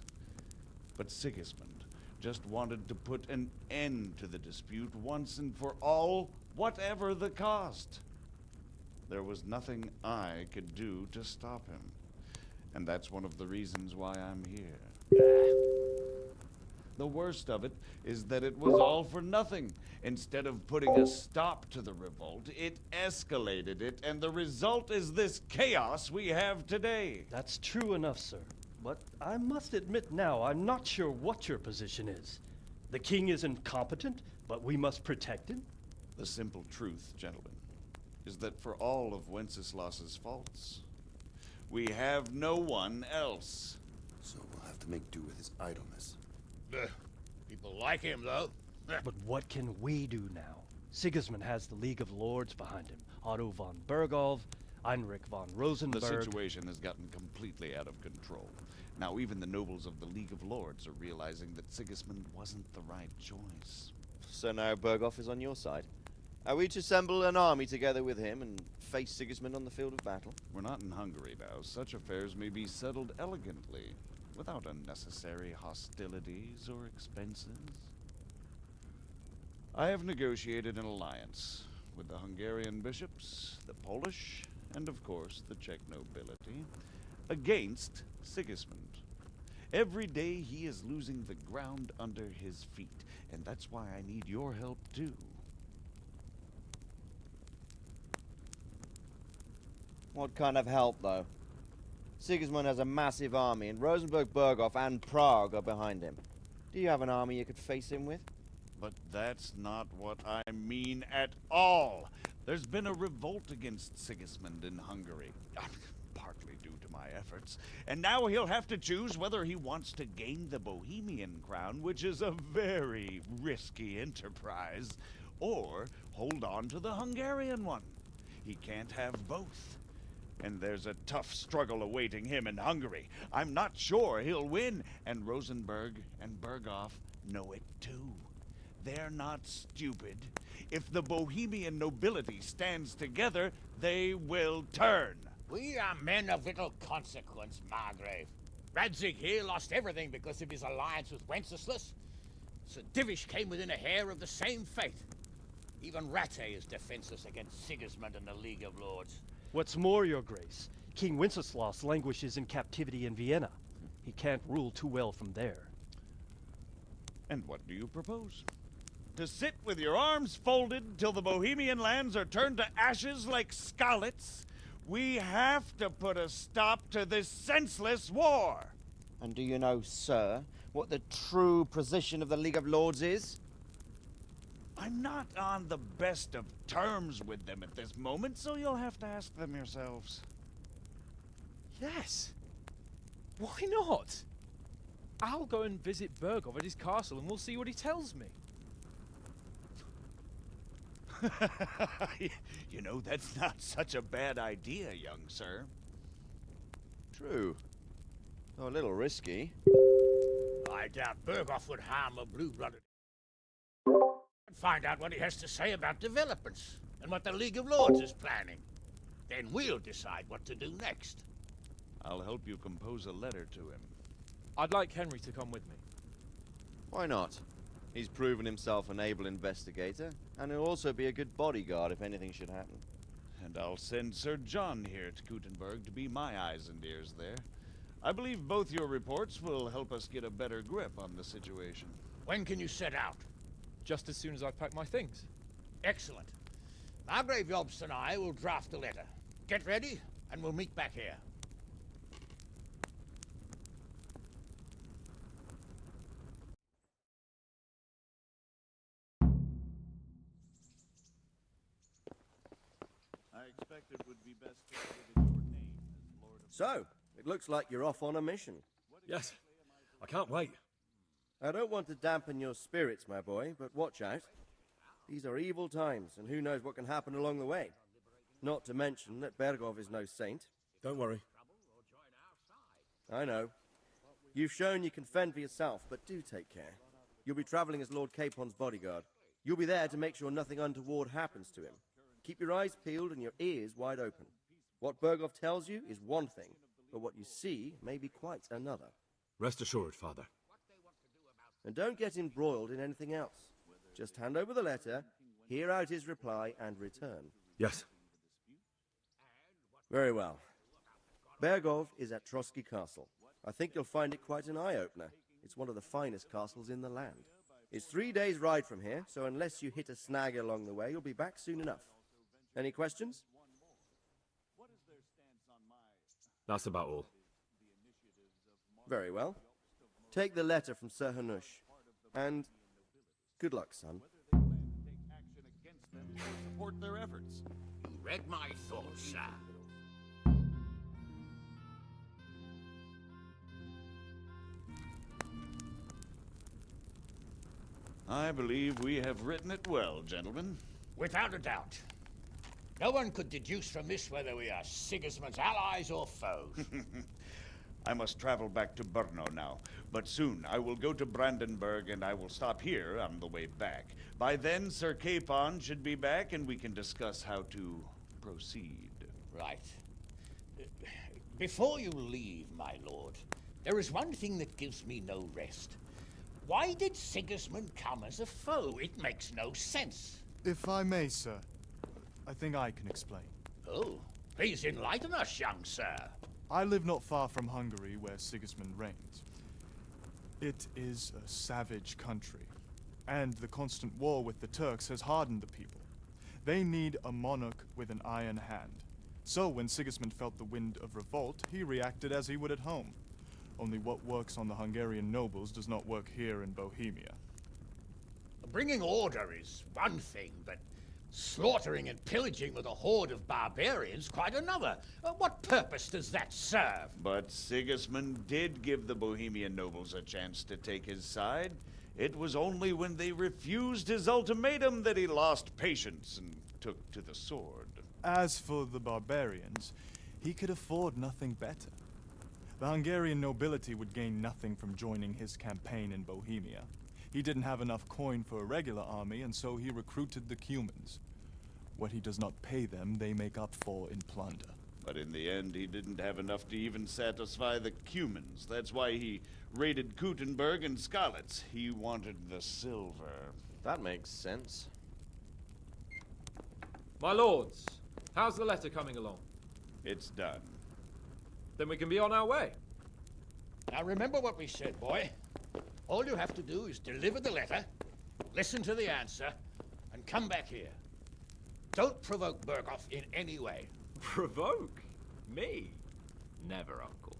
But Sigismund just wanted to put an end to the dispute once and for all, whatever the cost. There was nothing I could do to stop him. And that's one of the reasons why I'm here. The worst of it is that it was all for nothing. Instead of putting a stop to the revolt, it escalated it, and the result is this chaos we have today. That's true enough, sir. But I must admit now, I'm not sure what your position is. The king is incompetent, but we must protect him? The simple truth, gentlemen, is that for all of Wenceslas's faults, we have no one else. So we'll have to make do with his idleness. People like him, though. But what can we do now? Sigismund has the League of Lords behind him. Otto von Bergholf, Heinrich von Rosenberg. The situation has gotten completely out of control. Now even the nobles of the League of Lords are realizing that Sigismund wasn't the right choice. So now Bergholf is on your side. Are we to assemble an army together with him and face Sigismund on the field of battle? We're not in Hungary now. Such affairs may be settled elegantly, without unnecessary hostilities or expenses. I have negotiated an alliance with the Hungarian bishops, the Polish, and of course the Czech nobility, against Sigismund. Every day he is losing the ground under his feet, and that's why I need your help too. What kind of help, though? Sigismund has a massive army, and Rosenberg, Berghof, and Prague are behind him. Do you have an army you could face him with? But that's not what I mean at all. There's been a revolt against Sigismund in Hungary, partly due to my efforts, and now he'll have to choose whether he wants to gain the Bohemian crown, which is a very risky enterprise, or hold on to the Hungarian one. He can't have both. And there's a tough struggle awaiting him in Hungary. I'm not sure he'll win, and Rosenberg and Berghof know it too. They're not stupid. If the Bohemian nobility stands together, they will turn. We are men of little consequence, Margrave. Radzig here lost everything because of his alliance with Wenceslas. Sir Divish came within a hair of the same fate. Even Rattay is defenseless against Sigismund and the League of Lords. What's more, your grace, King Wenceslas languishes in captivity in Vienna. He can't rule too well from there. And what do you propose? To sit with your arms folded till the Bohemian lands are turned to ashes like scarlets? We have to put a stop to this senseless war! And do you know, sir, what the true position of the League of Lords is? I'm not on the best of terms with them at this moment, so you'll have to ask them yourselves. Yes. Why not? I'll go and visit Berghof at his castle and we'll see what he tells me. You know, that's not such a bad idea, young sir. True. Though a little risky. I doubt Berghoff would harm a blue-blooded. Find out what he has to say about developments and what the League of Lords is planning. Then we'll decide what to do next. I'll help you compose a letter to him. I'd like Henry to come with me. Why not? He's proven himself an able investigator, and he'll also be a good bodyguard if anything should happen. And I'll send Sir John here to Gutenberg to be my eyes and ears there. I believe both your reports will help us get a better grip on the situation. When can you set out? Just as soon as I pack my things. Excellent. Margrave Jobst and I will draft the letter. Get ready, and we'll meet back here. I expect it would be best to say that your name is Lord of... So, it looks like you're off on a mission. Yes, I can't wait. I don't want to dampen your spirits, my boy, but watch out. These are evil times, and who knows what can happen along the way. Not to mention that Berghoff is no saint. Don't worry. I know. You've shown you can fend for yourself, but do take care. You'll be traveling as Lord Capon's bodyguard. You'll be there to make sure nothing untoward happens to him. Keep your eyes peeled and your ears wide open. What Berghoff tells you is one thing, but what you see may be quite another. Rest assured, Father. And don't get embroiled in anything else. Just hand over the letter, hear out his reply, and return. Yes. Very well. Berghoff is at Trotsky Castle. I think you'll find it quite an eye-opener. It's one of the finest castles in the land. It's 3 days' ride from here, so unless you hit a snag along the way, you'll be back soon enough. Any questions? That's about all. Very well. Take the letter from Sir Hanush. And good luck, son. Support their efforts. You read my thoughts, sir. I believe we have written it well, gentlemen. Without a doubt. No one could deduce from this whether we are Sigismund's allies or foes. I must travel back to Brno now, but soon I will go to Brandenburg and I will stop here on the way back. By then, Sir Capon should be back and we can discuss how to proceed. Right. Before you leave, my lord, there is one thing that gives me no rest. Why did Sigismund come as a foe? It makes no sense. If I may, sir, I think I can explain. Oh, please enlighten us, young sir. I live not far from Hungary, where Sigismund reigns. It is a savage country, and the constant war with the Turks has hardened the people. They need a monarch with an iron hand. So when Sigismund felt the wind of revolt, he reacted as he would at home. Only what works on the Hungarian nobles does not work here in Bohemia. Bringing order is one thing, but slaughtering and pillaging with a horde of barbarians quite another. What purpose does that serve? But Sigismund did give the Bohemian nobles a chance to take his side. It was only when they refused his ultimatum that he lost patience and took to the sword. As for the barbarians, he could afford nothing better. The Hungarian nobility would gain nothing from joining his campaign in Bohemia. He didn't have enough coin for a regular army, and so he recruited the Cumans. What he does not pay them, they make up for in plunder. But in the end, he didn't have enough to even satisfy the Cumans. That's why he raided Gutenberg and Skalitz. He wanted the silver. That makes sense. My lords, how's the letter coming along? It's done. Then we can be on our way. Now remember what we said, boy. All you have to do is deliver the letter, listen to the answer, and come back here. Don't provoke Berghoff in any way. Provoke? Me? Never, Uncle.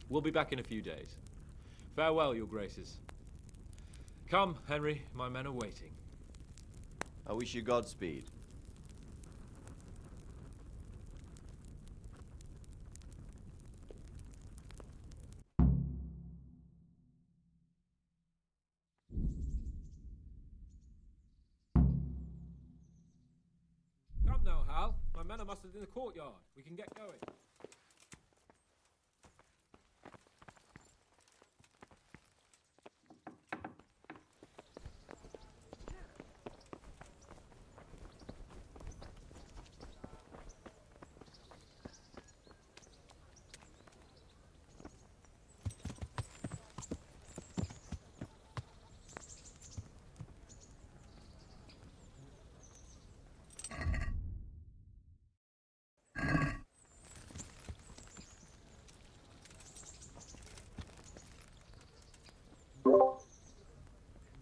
We'll be back in a few days. Farewell, your graces. Come, Henry, my men are waiting. I wish you Godspeed. My men are mustered in the courtyard. We can get going.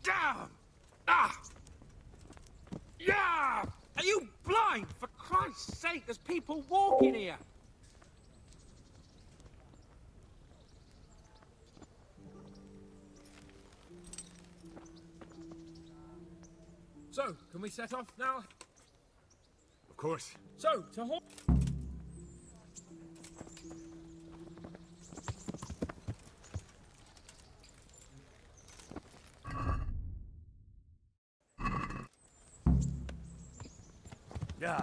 Damn! Ah! Yeah! Are you blind? For Christ's sake, there's people walking here! So, can we set off now? Of course. So, to Hall. Yeah.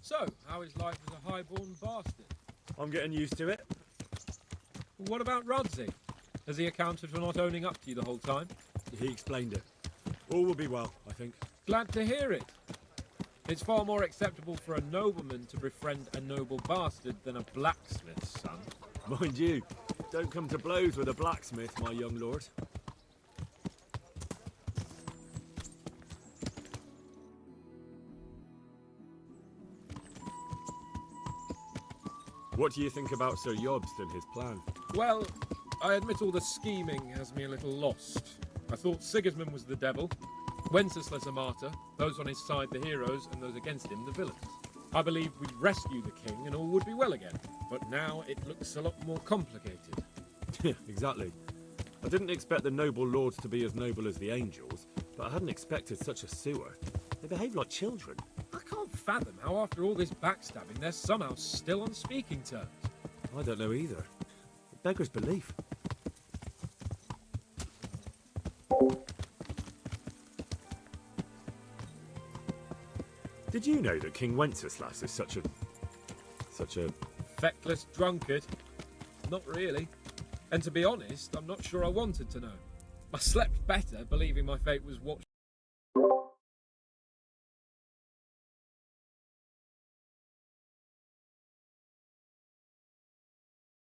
So, how is life as a highborn bastard? I'm getting used to it. What about Rodsey? Has he accounted for not owning up to you the whole time? He explained it. All will be well, I think. Glad to hear it. It's far more acceptable for a nobleman to befriend a noble bastard than a blacksmith's son. Mind you, don't come to blows with a blacksmith, my young lord. What do you think about Sir Jobst and his plan? Well, I admit all the scheming has me a little lost. I thought Sigismund was the devil, Wenceslas a martyr, those on his side the heroes, and those against him the villains. I believed we'd rescue the king and all would be well again, but now it looks a lot more complicated. Yeah, exactly. I didn't expect the noble lords to be as noble as the angels, but I hadn't expected such a sewer. They behave like children. I can't fathom how after all this backstabbing they're somehow still on speaking terms. I don't know either. It beggars belief. Did you know that King Wenceslas is such a... Feckless drunkard? Not really. And to be honest, I'm not sure I wanted to know. I slept better believing my fate was watched